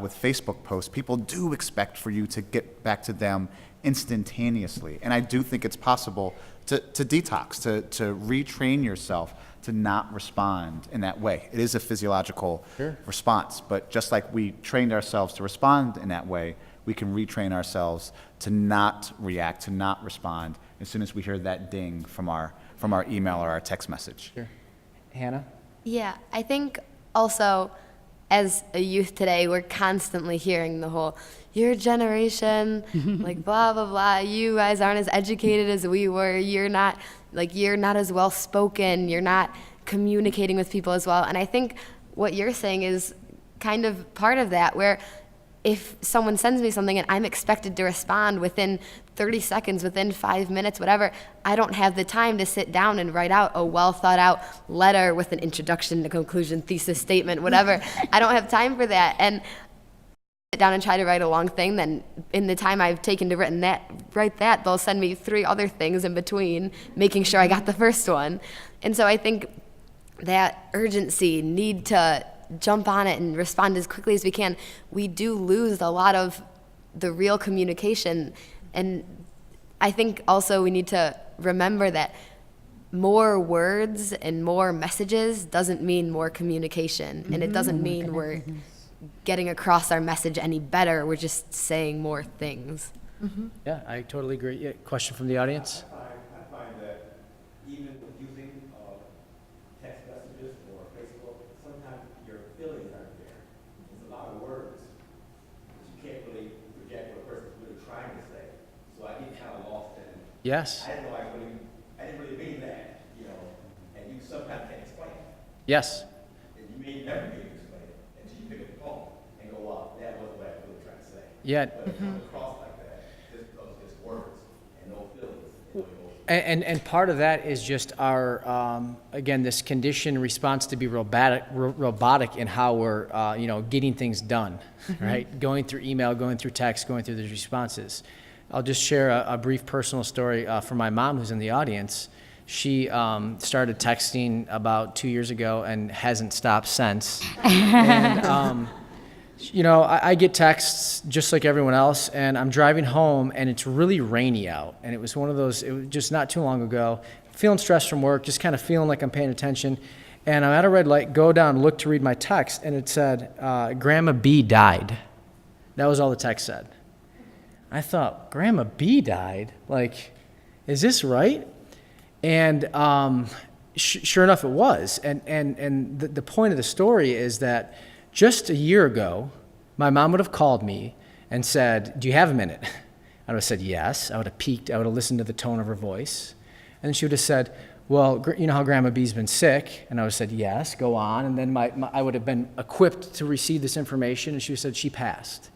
with Facebook posts, people do expect for you to get back to them instantaneously. And I do think it's possible to detox, to retrain yourself to not respond in that way. It is a physiological response, but just like we trained ourselves to respond in that way, we can retrain ourselves to not react, to not respond as soon as we hear that ding from our email or our text message. Sure. Hannah? Yeah, I think also as a youth today, we're constantly hearing the whole, your generation, like blah, blah, blah, you guys aren't as educated as we were, you're not as well spoken, you're not communicating with people as well. And I think what you're saying is kind of part of that, where if someone sends me something and I'm expected to respond within 30 seconds, within 5 minutes, whatever, I don't have the time to sit down and write out a well thought out letter with an introduction, a conclusion, thesis statement, whatever. I don't have time for that. And sit down and try to write a long thing, then in the time I've taken to write that, they'll send me 3 other things in between, making sure I got the first one. And so I think that urgency, need to jump on it and respond as quickly as we can, we do lose a lot of the real communication. And I think also we need to remember that more words and more messages doesn't mean more communication. And it doesn't mean we're getting across our message any better. We're just saying more things. Yeah, I totally agree. Yeah, question from the audience? I find that even using text messages or Facebook, sometimes your feelings aren't there. It's a lot of words that you can't really project what a person's really trying to say. So I get kind of lost in it. Yes. I didn't know I didn't really mean that, you know, and you sometimes can't explain it. Yes. And you may never be able to explain it until you pick up the phone and go, well, that wasn't what I was really trying to say. Yeah. But it comes across like that, just words and no feelings and no emotion. And part of that is just our, again, this conditioned response to be robotic in how we're, getting things done, right? Going through email, going through text, going through these responses. I'll just share a brief personal story from my mom, who's in the audience. She started texting about 2 years ago and hasn't stopped since. And, I get texts just like everyone else, and I'm driving home, and it's really rainy out. And it was one of those, it was just not too long ago, feeling stressed from work, just kind of feeling like I'm paying attention. And I'm at a red light, go down, look to read my text, and it said, Grandma B died. That was all the text said. I thought, Grandma B died? Like, is this right? And sure enough, it was. And the point of the story is that just a year ago, my mom would have called me and said, do you have a minute? I would have said yes. I would have peeked. I would have listened to the tone of her voice. And then she would have said, well, you know how Grandma B's been sick? And I would have said, yes, go on. And then I would have been equipped to receive this information, and she would have said, she passed.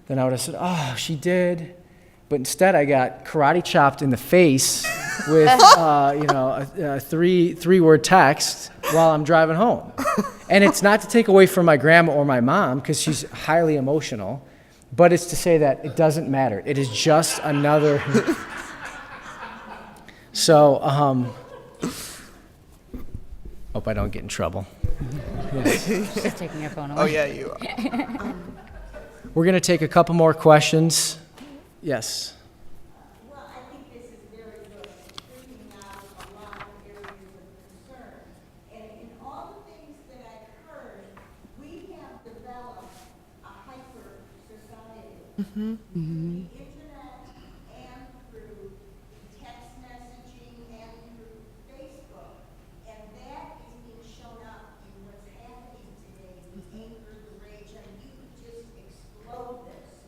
Then I would have said, oh, she did. But instead, I got karate chopped in the face with, a three-word text while I'm driving home. And it's not to take away from my grandma or my mom, because she's highly emotional, but it's to say that it doesn't matter. It is just another. So, hope I don't get in trouble. She's taking your phone away. Oh, yeah, you are. We're going to take a couple more questions. Yes. Well, I think this is very good, bringing out a lot of areas of concern. And in all the things that I've heard, we have developed a hyper society. Through the internet and through text messaging and through Facebook. And that is being shown up in what's happening today, the anger, the rage, and you could just explode this.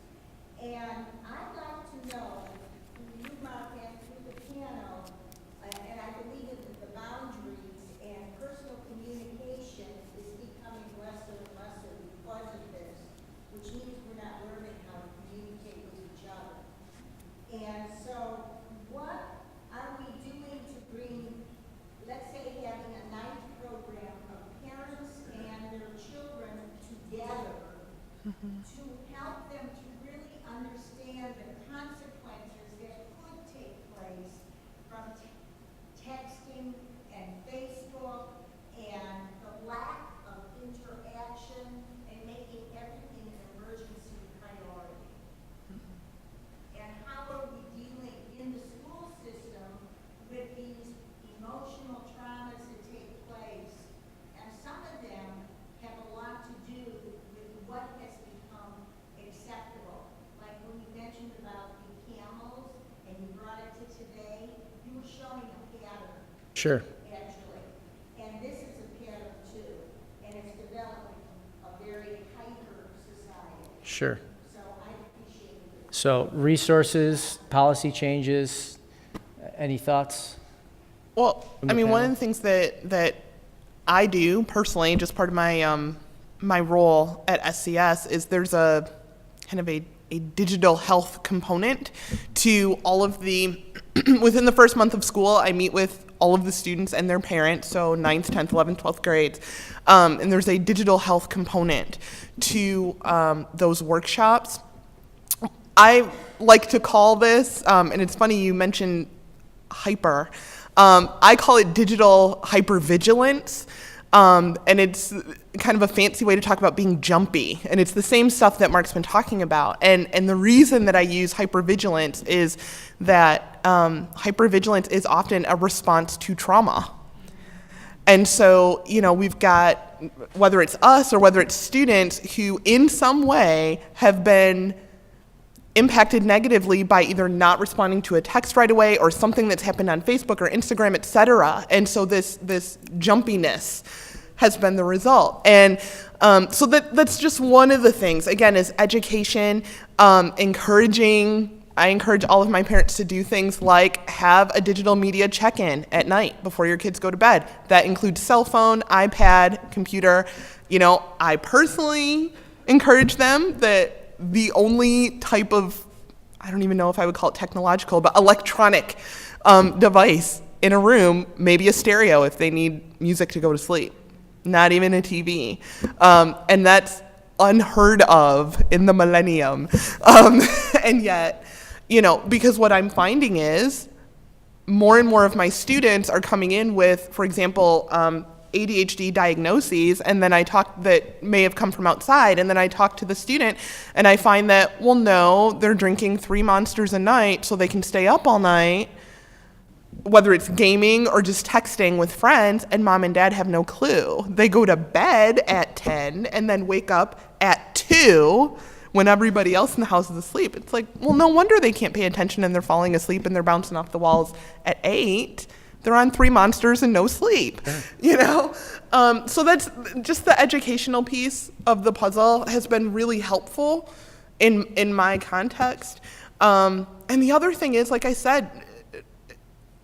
And I'd like to know, you, Mark, and through the piano, and I believe that the boundaries and personal communication is becoming lesser and lesser because of this, which means we're not learning how to communicate with each other. And so, what are we doing to bring, let's say, having a night program of parents and their children together to help them to really understand the consequences that could take place from texting and Facebook and the lack of interaction and making everything an emergency priority. And how are we dealing in the school system with these emotional traumas that take place? And some of them have a lot to do with what has become acceptable. Like when you mentioned about the camels and you brought it to today, you were showing a pattern, Sure. actually. And this is a pattern too. And it's developing a very hyper society. Sure. So I appreciate it. So resources, policy changes, any thoughts? Well, From I the mean, one of panel? the things that I do personally, just part of my my role at SCS, is there's a kind of a digital health component to all of the, within the first month of school, I meet with all of the students and their parents, so 9th, 10th, 11th, 12th grades, and there's a digital health component to those workshops. I like to call this, and it's funny you mentioned hyper. I call it digital hypervigilance, and it's kind of a fancy way to talk about being jumpy. And it's the same stuff that Mark's been talking about. And the reason that I use hypervigilance is that hypervigilance is often a response to trauma. And so, we've got, whether it's us or whether it's students who in some way have been impacted negatively by either not responding to a text right away or something that's happened on Facebook or Instagram, et cetera. And so this jumpiness has been the result. And so that's just one of the things, again, is education, encouraging I encourage all of my parents to do things like have a digital media check-in at night before your kids go to bed. That includes cell phone, iPad, computer. You know, I personally encourage them that the only type of, I don't even know if I would call it technological, but electronic device in a room, maybe a stereo if they need music to go to sleep, not even a TV. And that's unheard of in the millennium. And yet, you know, because what I'm finding is more and more of my students are coming in with, for example, ADHD diagnoses, and then I talk that may have come from outside, and then I talk to the student, and I find that, well, no, they're drinking 3 Monsters a night so they can stay up all night, whether it's gaming or just texting with friends, and mom and dad have no clue. They go to bed at 10 and then wake up at 2 when everybody else in the house is asleep. It's like, well, no wonder they can't pay attention and they're falling asleep and they're bouncing off the walls at 8. They're on 3 Monsters and no sleep, you know? So that's just the educational piece of the puzzle has been really helpful in my context. And the other thing is, like I said,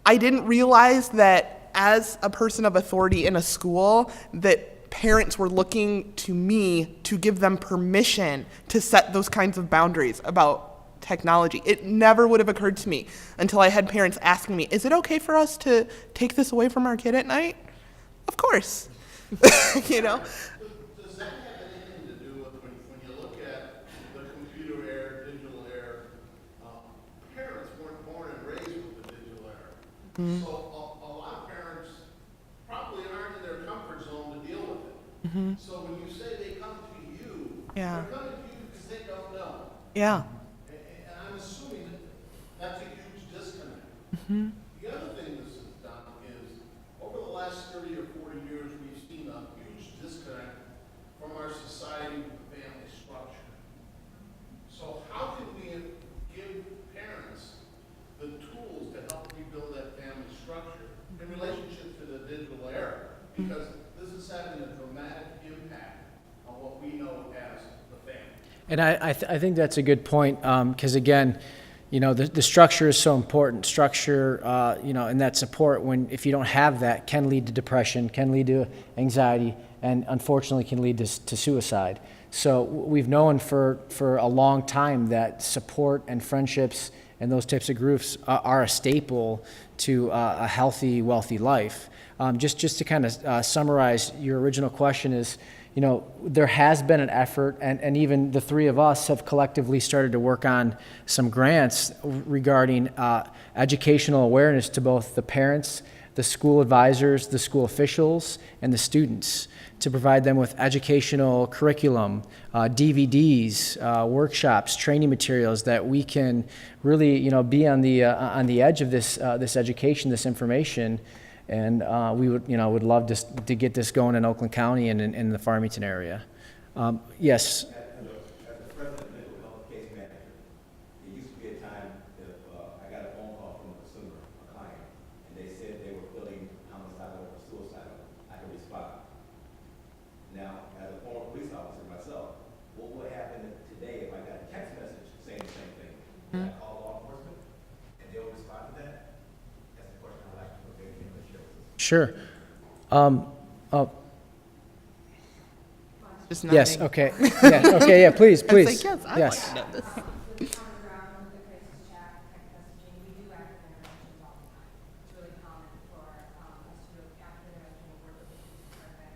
I didn't realize that as a person of authority in a school that parents were looking to me to give them permission to set those kinds of boundaries about technology. It never would have occurred to me until I had parents asking me, is it okay for us to take this away from our kid at night? Of course. You know? Does that have anything to do with when you look at the computer era, digital era, parents weren't born and raised with the digital era. So a lot of parents probably aren't in their comfort zone to deal with it. So when you say they come to you, Yeah. they're coming to you because they don't know. Yeah. And I'm assuming that that's a huge disconnect. The other thing this has done is, over the last 30 or 40 years, we've seen a huge disconnect from our society with the family structure. So how can we give parents the tools to help rebuild that family structure in relationship to the digital era? Because this is having a dramatic impact on what we know as the family. And I think that's a good point, because again, you know, the structure is so important. Structure, you know, and that support, if you don't have that, can lead to depression, can lead to anxiety, and unfortunately can lead to suicide. So we've known for a long time that support and friendships and those types of groups are a staple to a healthy, wealthy life. Just to kind of summarize your original question is, you know, there has been an effort, and even the three of us have collectively started to work on some grants regarding educational awareness to both the parents, the school advisors, the school officials, and the students, to provide them with educational curriculum, DVDs, workshops, training materials that we can really, you know, be on the edge of this education, this information. And we would love to get this going in Oakland County and in the Farmington area. Yes. As the president of mental health case manager, there used to be a time if I got a phone call from a consumer, a client, and they said they were feeling homicidal or suicidal, I could respond. Now, as a former police officer myself, what would happen today if I got a text message saying the same thing? Would I call law enforcement and they'll respond to that? That's the question I'd like to put there in the show. Sure. Just Yes. nodding. Okay. Yeah. Okay. Yeah. Please. I Please. was like, yes, I'd Yes. like to know this. On the ground with the crisis chat, text messaging, we do active interventions all the time. It's really common for us to do active intervention work with the police department,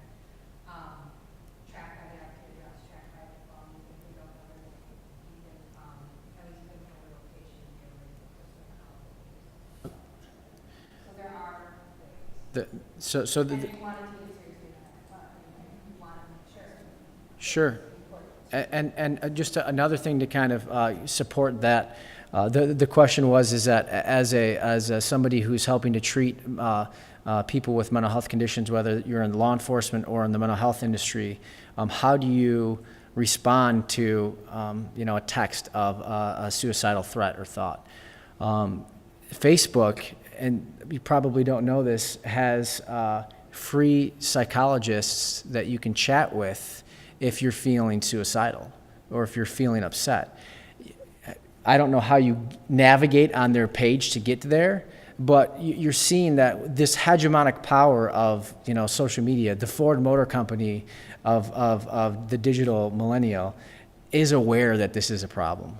track by the activity address, track by the phone, if we don't know their name, we can at least pinpoint the location and get ready to put them out. So there are ways. So And we want to take it seriously, but we want to make sure. Sure. And just another thing to kind of support that, the question is that as somebody who's helping to treat people with mental health conditions, whether you're in law enforcement or in the mental health industry, how do you respond to a text of a suicidal threat or thought? Facebook, and you probably don't know this, has free psychologists that you can chat with if you're feeling suicidal or if you're feeling upset. I don't know how you navigate on their page to get there, but you're seeing that this hegemonic power of, social media, the Ford Motor Company of the digital millennial, is aware that this is a problem.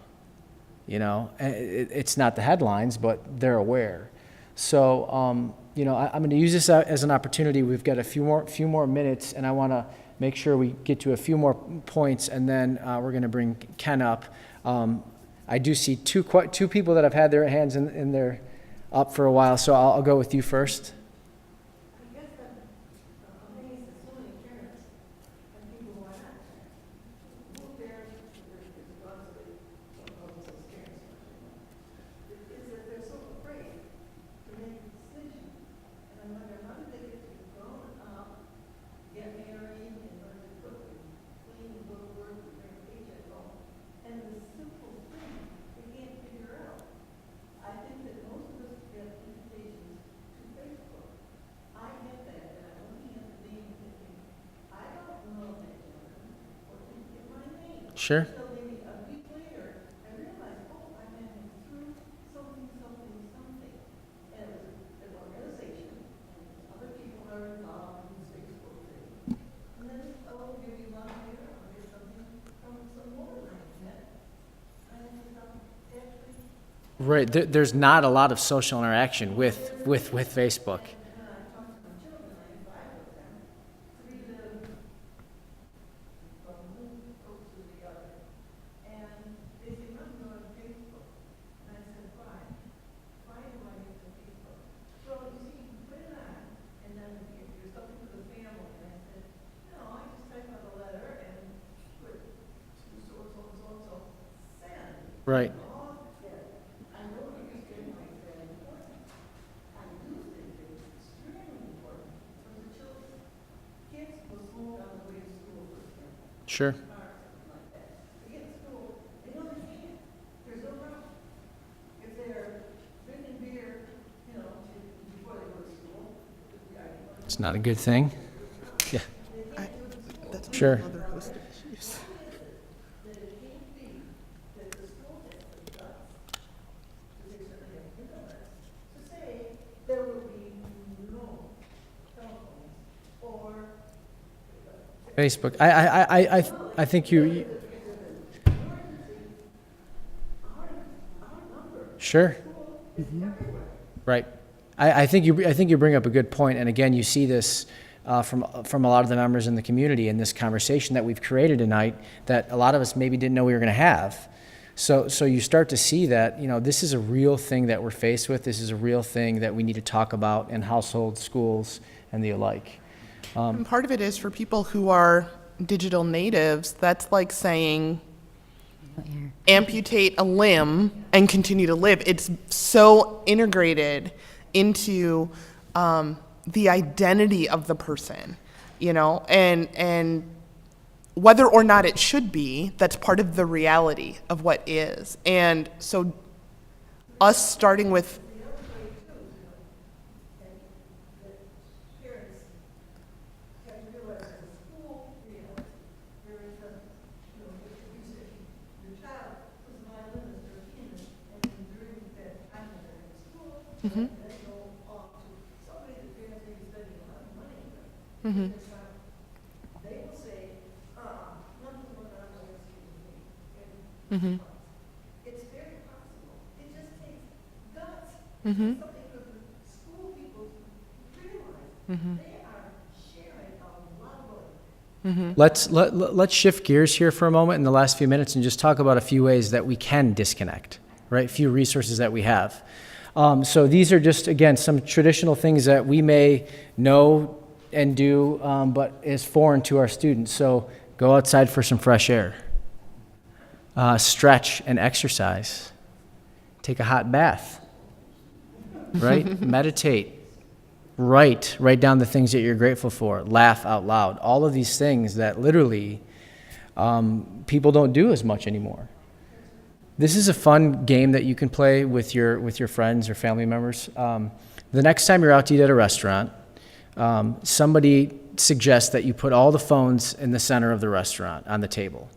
It's not the headlines, but they're aware. So, I'm going to use this as an opportunity. We've got a few more minutes, and I want to make sure we get to a few more points, and then we're going to bring Ken up. I do see two people that have had their hands in their up for a while, so I'll go with you first. I guess I'm amazed at so many parents and people who are not parents. Who parents, responsibility, don't call themselves parents much anymore, is that they're so afraid to make a decision. And I wonder, how did they get to be grown up, get married, and learn to cook and clean and go to work and bring a paycheck home? And the simple thing they can't figure out. I think that most of us get invitations to Facebook. I get that, and I'm looking at the name and thinking, I don't know that gentleman, or didn't get my name. Sure. So maybe a week later, I realized, oh, I met him through something, something, something. And it was an organization, and other people are involved in this Facebook thing. And then, oh, maybe one year, I'll get something from some woman I met. And actually, Right. There's not a lot of social interaction with Facebook. when I talk to my children, I invite them to live from one coast to the other. And they say, Mom, you're on Facebook. And I said, why? Why do I need to Facebook? Well, you see, you put it on, and then if you're something for the family, and I said, no, I just type out a letter and put to so-and-so and so-and-so, send. Right. I know it used to be very important. I do think it was extremely important for the children. Kids will smoke on the way to school, for example, Sure. or something like that. They get to school, they know they can't. There's no problem. If they're drinking beer, before they go to school, It's not a good thing. Yeah. That's Sure. another host of issues. that it can't be that the school district does, because they certainly have internet, to say there will be no telephones or Facebook. I think you. Sure. Right. I think you bring up a good point, and again, you see this from a lot of the members in the community in this conversation that we've created tonight that a lot of us maybe didn't know we were going to have. So you start to see that this is a real thing that we're faced with. This is a real thing that we need to talk about in households, schools, and the alike. And part of it is for people who are digital natives, that's like saying amputate a limb and continue to live. It's so integrated into the identity of the person, and whether or not it should be, that's part of the reality of what is. And so us starting with parents have to realize as a school realize there is a, if you say your child was a violinist or a pianist, and during that time that they're in school, they go off to somebody that parents may be spending a lot of money with. Their child, they will say, none of what I was asking me. It's very possible. It just takes guts. Something for the school people to realize they are sharing a lot of money. Let's shift gears here for a moment in the last few minutes and just talk about a few ways that we can disconnect, right? A few resources that we have. So these are just, again, some traditional things that we may know and do, but is foreign to our students. So go outside for some fresh air. Stretch and exercise. Take a hot bath, right? Meditate. Write down the things that you're grateful for. Laugh out loud. All of these things that literally people don't do as much anymore. This is a fun game that you can play with your friends or family members. The next time you're out to eat at a restaurant, somebody suggests that you put all the phones in the center of the restaurant on the table.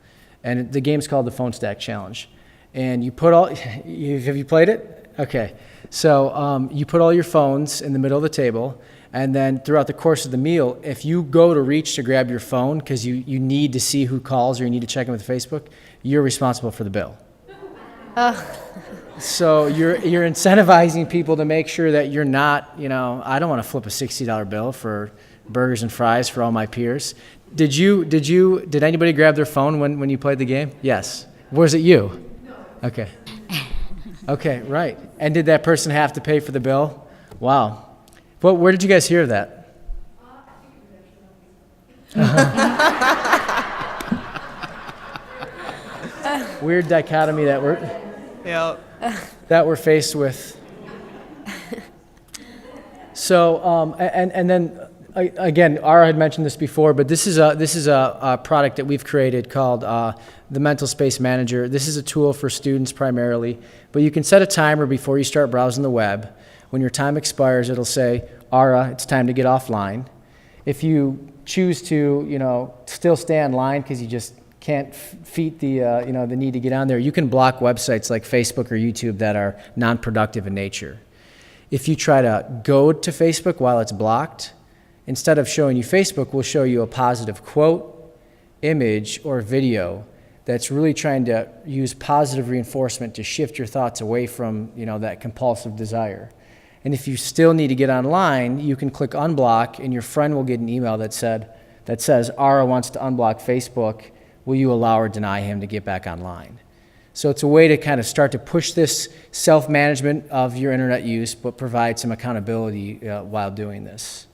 And the game's called the Phone Stack Challenge. and you put all, have you played it? Okay. So you put all your phones in the middle of the table, and then throughout the course of the meal, if you go to reach to grab your phone because you need to see who calls or you need to check in with Facebook, you're responsible for the bill. So you're incentivizing people to make sure that you're not, I don't want to flip a $60 bill for burgers and fries for all my peers. Did anybody grab their phone when you played the game? Yes. Was it you? No. Okay. Okay, right. And did that person have to pay for the bill? Wow. Well, where did you guys hear that? Weird dichotomy that we're faced with. So, and then again, Ara had mentioned this before, but this is a product that we've created called the Mental Space Manager. This is a tool for students primarily, but you can set a timer before you start browsing the web. When your time expires, it'll say, Ara, it's time to get offline. If you choose to, still stay online because you just can't feed the need to get on there, you can block websites like Facebook or YouTube that are non-productive in nature. If you try to go to Facebook while it's blocked, instead of showing you Facebook, we'll show you a positive quote, image, or video that's really trying to use positive reinforcement to shift your thoughts away from, that compulsive desire. And if you still need to get online, you can click unblock, and your friend will get an email that says, Ara wants to unblock Facebook. Will you allow or deny him to get back online? So it's a way to kind of start to push this self-management of your internet use, but provide some accountability while doing this.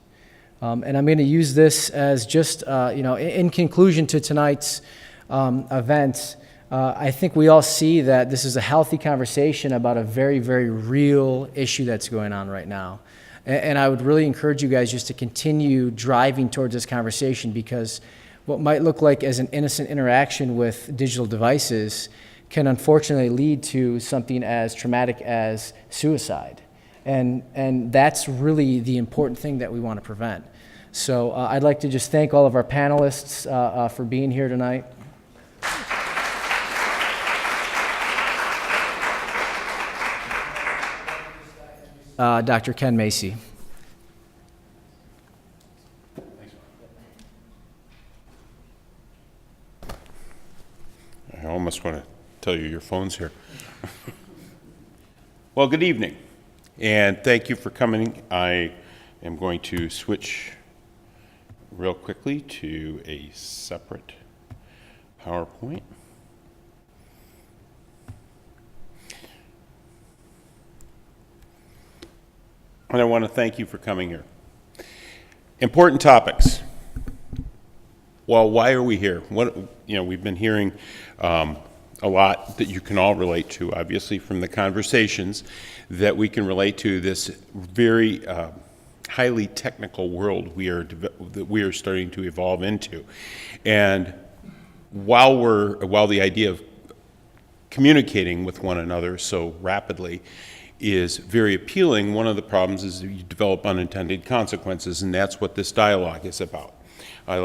And I'm going to use this as just, in conclusion to tonight's event, I think we all see that this is a healthy conversation about a very, very real issue that's going on right now. And I would really encourage you guys just to continue driving towards this conversation, because what might look like as an innocent interaction with digital devices can unfortunately lead to something as traumatic as suicide. And that's really the important thing that we want to prevent. So I'd like to just thank all of our panelists for being here tonight. Dr. Ken Macy. I almost want to tell you your phone's here. Well, good evening, and thank you for coming. I am going to switch real quickly to a separate PowerPoint. And I want to thank you for coming here. Important topics. Well, why are we here? We've been hearing a lot that you can all relate to, obviously, from the conversations that we can relate to this very highly technical world that we are starting to evolve into. And while the idea of communicating with one another so rapidly is very appealing, one of the problems is that you develop unintended consequences, and that's what this dialogue is about. I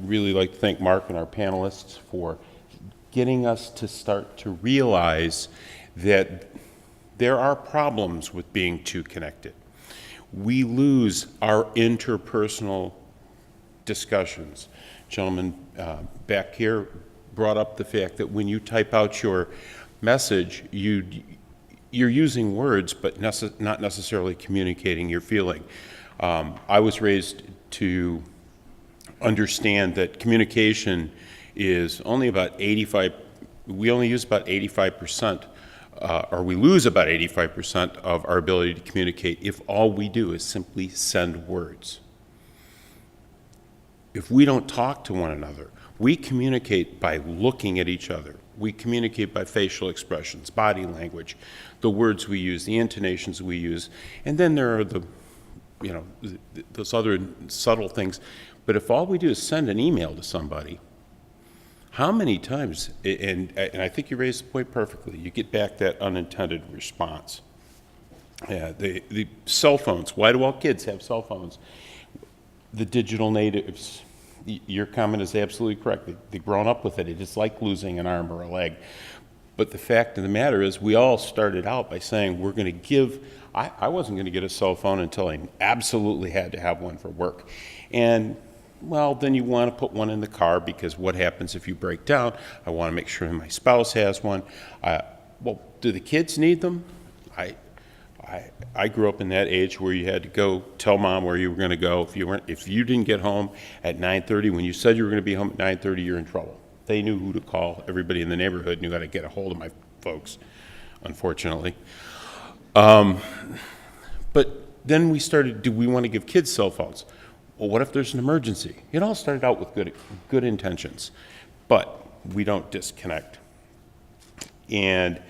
really like to thank Mark and our panelists for getting us to start to realize that there are problems with being too connected. We lose our interpersonal discussions. Gentleman back here brought up the fact that when you type out your message, you're using words, but not necessarily communicating your feeling. I was raised to understand that communication is only about 85%, we only use about 85%, or we lose about 85% of our ability to communicate if all we do is simply send words. If we don't talk to one another, we communicate by looking at each other. We communicate by facial expressions, body language, the words we use, the intonations we use, and then there are those other subtle things. But if all we do is send an email to somebody, how many times, and I think you raised the point perfectly, you get back that unintended response. The cell phones, why do all kids have cell phones? The digital natives, your comment is absolutely correct. They've grown up with it. It's like losing an arm or a leg. But the fact of the matter is, we all started out by saying we're going to give, I wasn't going to get a cell phone until I absolutely had to have one for work. And, well, then you want to put one in the car because what happens if you break down? I want to make sure my spouse has one. Well, do the kids need them? I grew up in that age where you had to go tell mom where you were going to go. If you didn't get home at 9:30, when you said you were going to be home at 9:30, you're in trouble. They knew who to call. Everybody in the neighborhood knew how to get a hold of my folks, unfortunately. But then we started, do we want to give kids cell phones? Well, what if there's an emergency? It all started out with good intentions, but we don't disconnect. And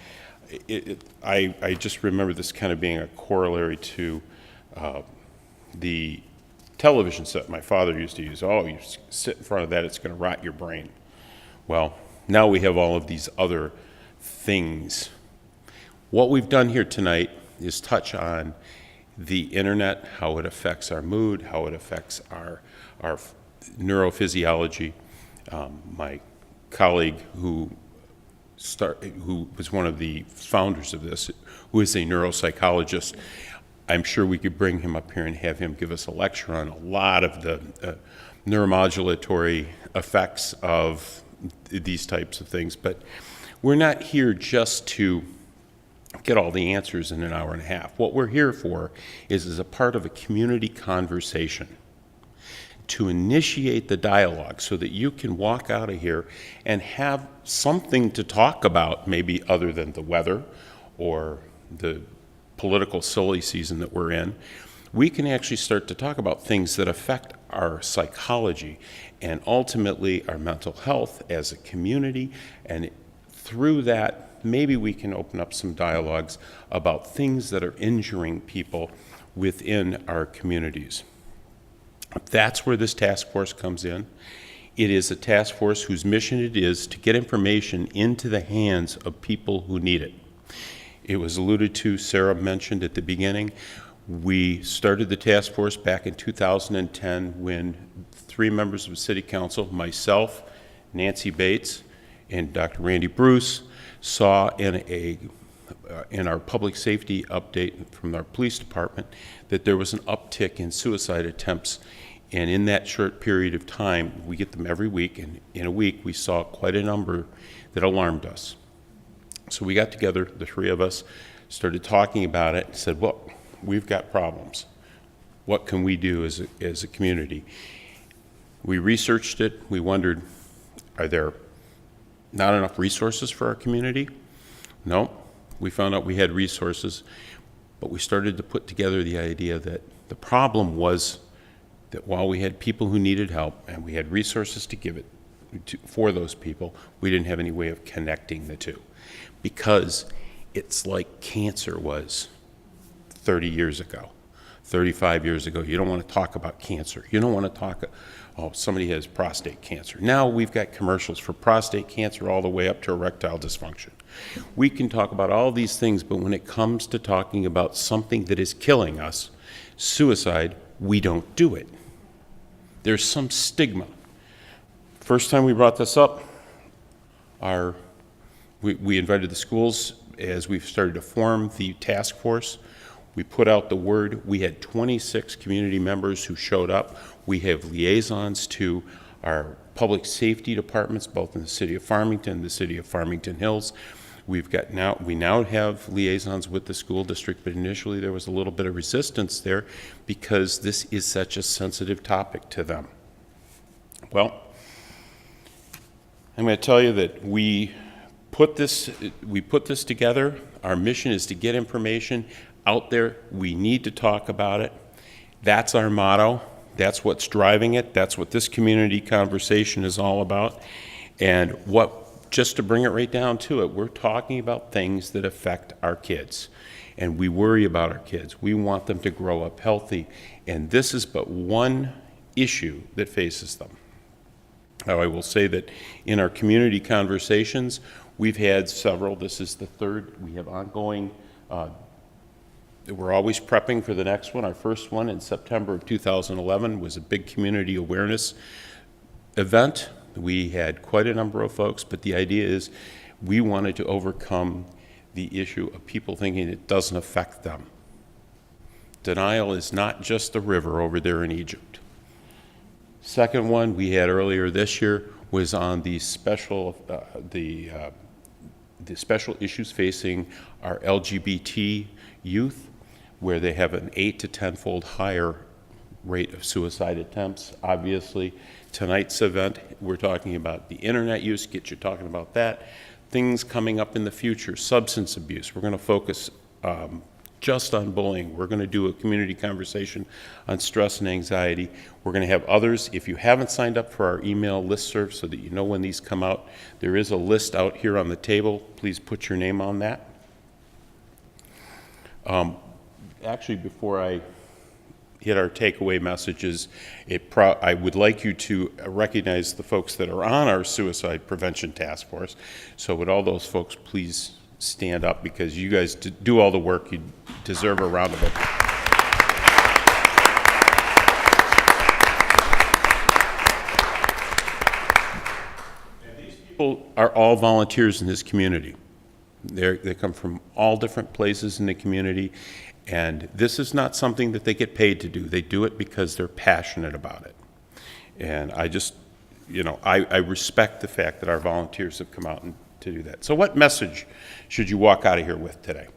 I just remember this kind of being a corollary to the television set my father used to use. Oh, you sit in front of that, it's going to rot your brain. Well, now we have all of these other things. What we've done here tonight is touch on the internet, how it affects our mood, how it affects our neurophysiology. My colleague who was one of the founders of this, who is a neuropsychologist, I'm sure we could bring him up here and have him give us a lecture on a lot of the neuromodulatory effects of these types of things. But we're not here just to get all the answers in an hour and a half. What we're here for is as a part of a community conversation to initiate the dialogue so that you can walk out of here and have something to talk about, maybe other than the weather or the political silly season that we're in. We can actually start to talk about things that affect our psychology and ultimately our mental health as a community, and through that, maybe we can open up some dialogues about things that are injuring people within our communities. That's where this task force comes in. It is a task force whose mission it is to get information into the hands of people who need it. It was alluded to, Sarah mentioned at the beginning, we started the task force back in 2010 when 3 members of the City Council, myself, Nancy Bates, and Dr. Randy Bruce, saw in our public safety update from our police department that there was an uptick in suicide attempts. And in that short period of time, we get them every week, and in a week we saw quite a number that alarmed us. So we got together, the 3 of us, started talking about it, and said, well, we've got problems. What can we do as a community? We researched it. We wondered, are there not enough resources for our community? No. We found out we had resources, but we started to put together the idea that the problem was that while we had people who needed help and we had resources to give it for those people, we didn't have any way of connecting the two. Because it's like cancer was 30 years ago, 35 years ago. You don't want to talk about cancer. You don't want to talk, oh, somebody has prostate cancer. Now we've got commercials for prostate cancer all the way up to erectile dysfunction. We can talk about all these things, but when it comes to talking about something that is killing us, suicide, we don't do it. There's some stigma. First time we brought this up, we invited the schools as we've started to form the task force. We put out the word. We had 26 community members who showed up. We have liaisons to our public safety departments, both in the city of Farmington and the city of Farmington Hills. We now have liaisons with the school district, but initially there was a little bit of resistance there because this is such a sensitive topic to them. Well, I'm going to tell you that we put this together. Our mission is to get information out there. We need to talk about it. That's our motto. That's what's driving it. That's what this community conversation is all about. And just to bring it right down to it, we're talking about things that affect our kids. And we worry about our kids. We want them to grow up healthy. And this is but one issue that faces them. Now, I will say that in our community conversations, we've had several. This is the 3rd. We have ongoing. We're always prepping for the next one. Our first one in September of 2011 was a big community awareness event. We had quite a number of folks, but the idea is We wanted to overcome the issue of people thinking it doesn't affect them. Denial is not just the river over there in Egypt. Second one we had earlier this year was on the special issues facing our LGBT youth, where they have an 8 to 10-fold higher rate of suicide attempts. Obviously, tonight's event, we're talking about the internet use, get you talking about that. Things coming up in the future, substance abuse. We're going to focus just on bullying. We're going to do a community conversation on stress and anxiety. We're going to have others. If you haven't signed up for our email listserv so that you know when these come out, there is a list out here on the table. Please put your name on that. Actually, before I hit our takeaway messages, I would like you to recognize the folks that are on our suicide prevention task force. So would all those folks please stand up, because you guys do all the work. You deserve a round of applause. And these people are all volunteers in this community. They come from all different places in the community, and this is not something that they get paid to do. They do it because they're passionate about it. And I just, I respect the fact that our volunteers have come out and to do that. So what message should you walk out of here with today?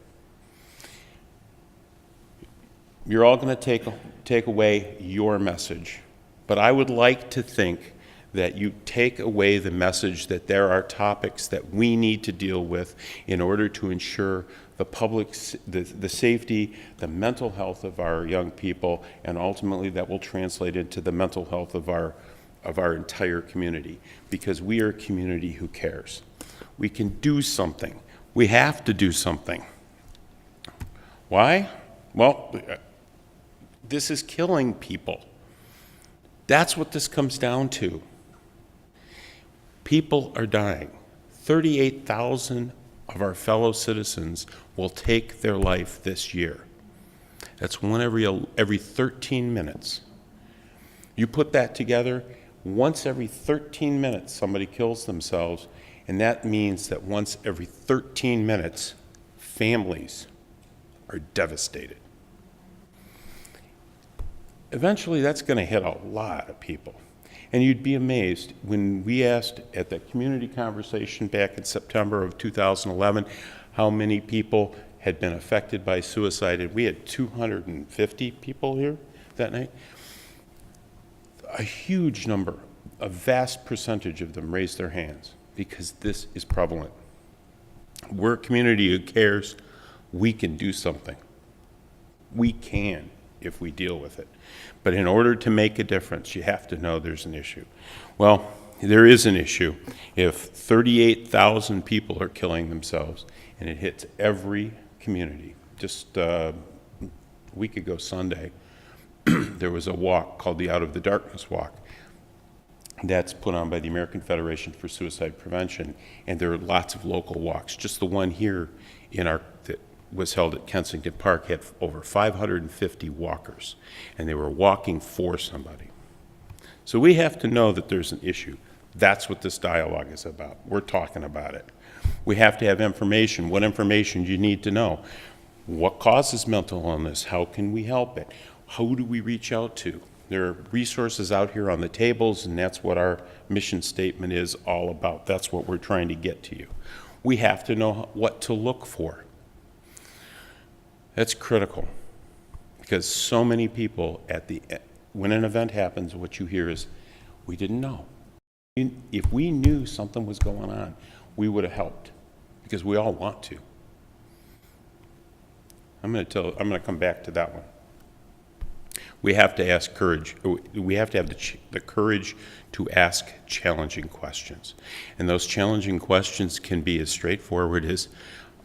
You're all going to take away your message, but I would like to think that you take away the message that there are topics that we need to deal with in order to ensure the public's, the safety, the mental health of our young people, and ultimately that will translate into the mental health of our entire community, because we are a community who cares. We can do something. We have to do something. Why? Well, this is killing people. That's what this comes down to. People are dying. 38,000 of our fellow citizens will take their life this year. That's one every 13 minutes. You put that together, once every 13 minutes somebody kills themselves, and that means that once every 13 minutes, families are devastated. Eventually, that's going to hit a lot of people. And you'd be amazed when we asked at the community conversation back in September of 2011 how many people had been affected by suicide, and we had 250 people here that night. A huge number, a vast percentage of them raised their hands, because this is prevalent. We're a community who cares. We can do something. We can if we deal with it. But in order to make a difference, you have to know there's an issue. Well, there is an issue. If 38,000 people are killing themselves, and it hits every community. Just a week ago Sunday, there was a walk called the Out of the Darkness Walk. That's put on by the American Federation for Suicide Prevention, and there are lots of local walks. Just the one here that was held at Kensington Park had over 550 walkers, and they were walking for somebody. So we have to know that there's an issue. That's what this dialogue is about. We're talking about it. We have to have information. What information do you need to know? What causes mental illness? How can we help it? Who do we reach out to? There are resources out here on the tables, and that's what our mission statement is all about. That's what we're trying to get to you. We have to know what to look for. That's critical, because so many people when an event happens, what you hear is, we didn't know. If we knew something was going on, we would have helped, because we all want to. I'm going to come back to that one. We have to ask courage. We have to have the courage to ask challenging questions. And those challenging questions can be as straightforward as,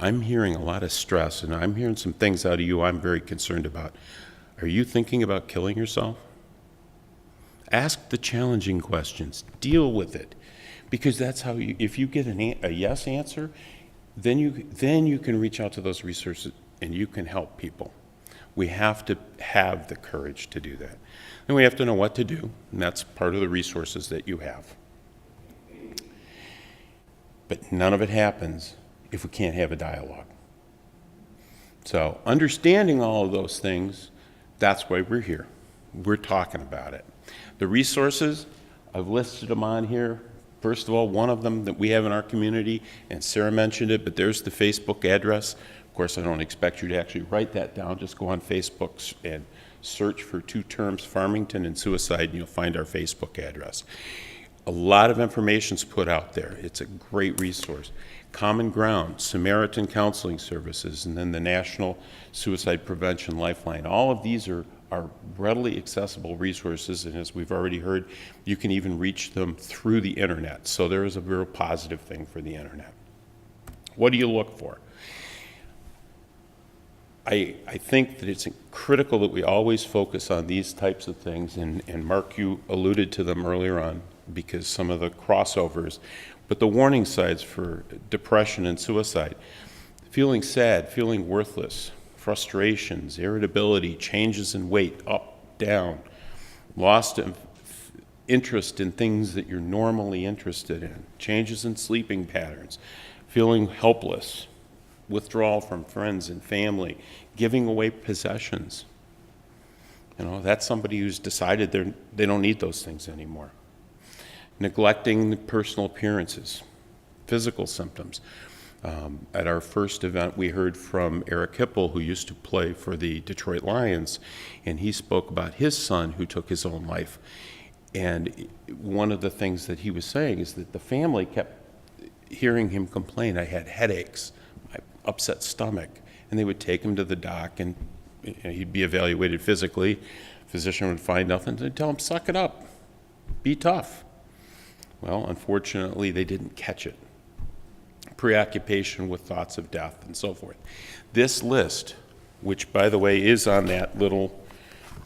I'm hearing a lot of stress, and I'm hearing some things out of you I'm very concerned about. Are you thinking about killing yourself? Ask the challenging questions. Deal with it. Because that's how if you get a yes answer, then you can reach out to those resources and you can help people. We have to have the courage to do that. And we have to know what to do, and that's part of the resources that you have. But none of it happens if we can't have a dialogue. So understanding all of those things, that's why we're here. We're talking about it. The resources, I've listed them on here. First of all, one of them that we have in our community, and Sarah mentioned it, but there's the Facebook address. Of course, I don't expect you to actually write that down. Just go on Facebook and search for 2 terms, Farmington and suicide, and you'll find our Facebook address. A lot of information's put out there. It's a great resource. Common Ground, Samaritan Counseling Services, and then the National Suicide Prevention Lifeline. All of these are readily accessible resources, and as we've already heard, you can even reach them through the internet. So there is a real positive thing for the internet. What do you look for? I think that it's critical that we always focus on these types of things, and Mark, you alluded to them earlier on because some of the crossovers, but the warning signs for depression and suicide: feeling sad, feeling worthless, frustrations, irritability, changes in weight, up, down, lost interest in things that you're normally interested in, changes in sleeping patterns, feeling helpless, withdrawal from friends and family, giving away possessions. You know, that's somebody who's decided they don't need those things anymore. Neglecting the personal appearances, physical symptoms. At our first event, we heard from Eric Hipple, who used to play for the Detroit Lions, and he spoke about his son who took his own life. And one of the things that he was saying is that the family kept hearing him complain, I had headaches, upset stomach, and they would take him to the doc, and he'd be evaluated physically. Physician would find nothing, they'd tell him, suck it up, be tough. Well, unfortunately, they didn't catch it. Preoccupation with thoughts of death and so forth. This list, which by the way is on that little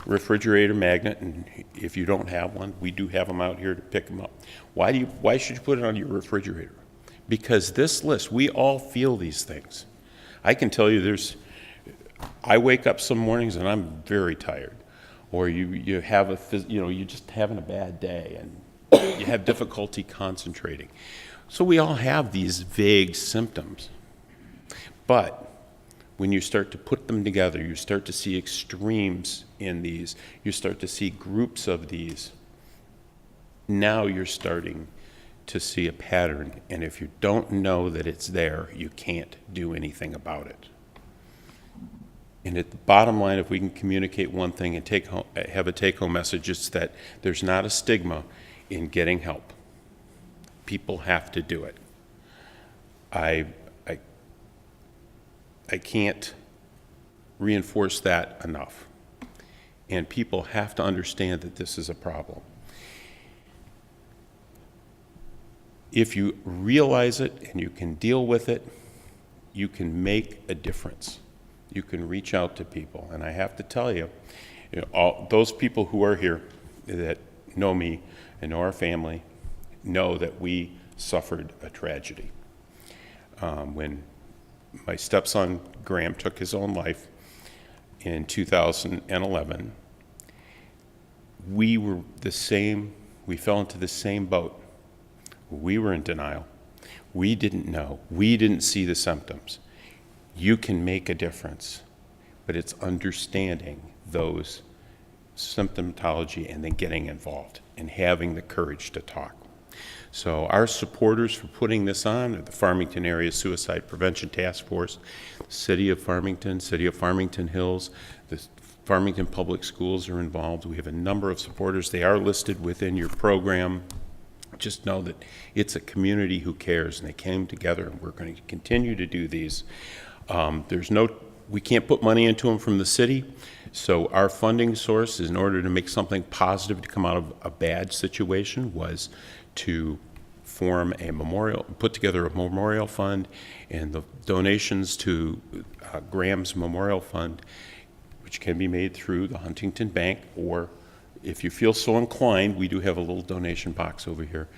refrigerator magnet, and if you don't have one, we do have them out here to pick them up. Why should you put it on your refrigerator? Because this list, we all feel these things. I can tell you I wake up some mornings and I'm very tired, or you have you're just having a bad day and you have difficulty concentrating. So we all have these vague symptoms. But when you start to put them together, you start to see extremes in these, you start to see groups of these. Now you're starting to see a pattern, and if you don't know that it's there, you can't do anything about it. And at the bottom line, if we can communicate one thing and have a take-home message, it's that there's not a stigma in getting help. People have to do it. I can't reinforce that enough. And people have to understand that this is a problem. If you realize it and you can deal with it, you can make a difference. You can reach out to people. And I have to tell you, all those people who are here that know me and know our family know that we suffered a tragedy. When my stepson Graham took his own life in 2011, we fell into the same boat. We were in denial. We didn't know. We didn't see the symptoms. You can make a difference, but it's understanding those symptomatology and then getting involved and having the courage to talk. So our supporters for putting this on are the Farmington Area Suicide Prevention Task Force, City of Farmington Hills, the Farmington Public Schools are involved. We have a number of supporters. They are listed within your program. Just know that it's a community who cares, and they came together, and we're going to continue to do these. We can't put money into them from the city, so our funding source is in order to make something positive to come out of a bad situation was to put together a memorial fund, and the donations to Graham's Memorial Fund, which can be made through the Huntington Bank, or if you feel so inclined, we do have a little donation box over here.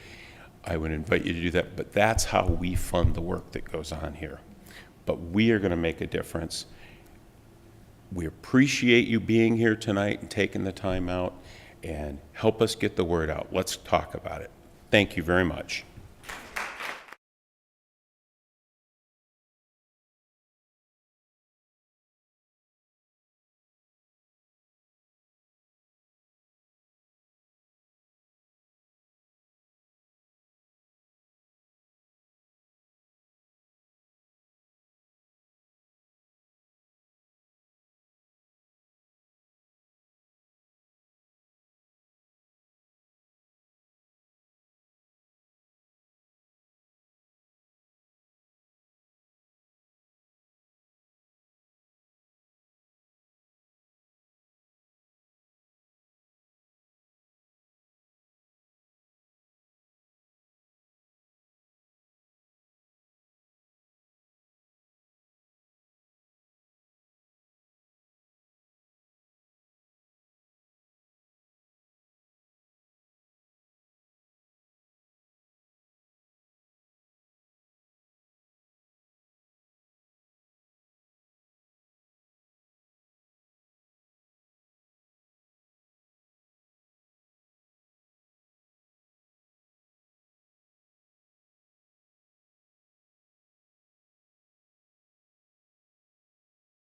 I would invite you to do that, but that's how we fund the work that goes on here. But we are going to make a difference. We appreciate you being here tonight and taking the time out, and help us get the word out. Let's talk about it. Thank you very much.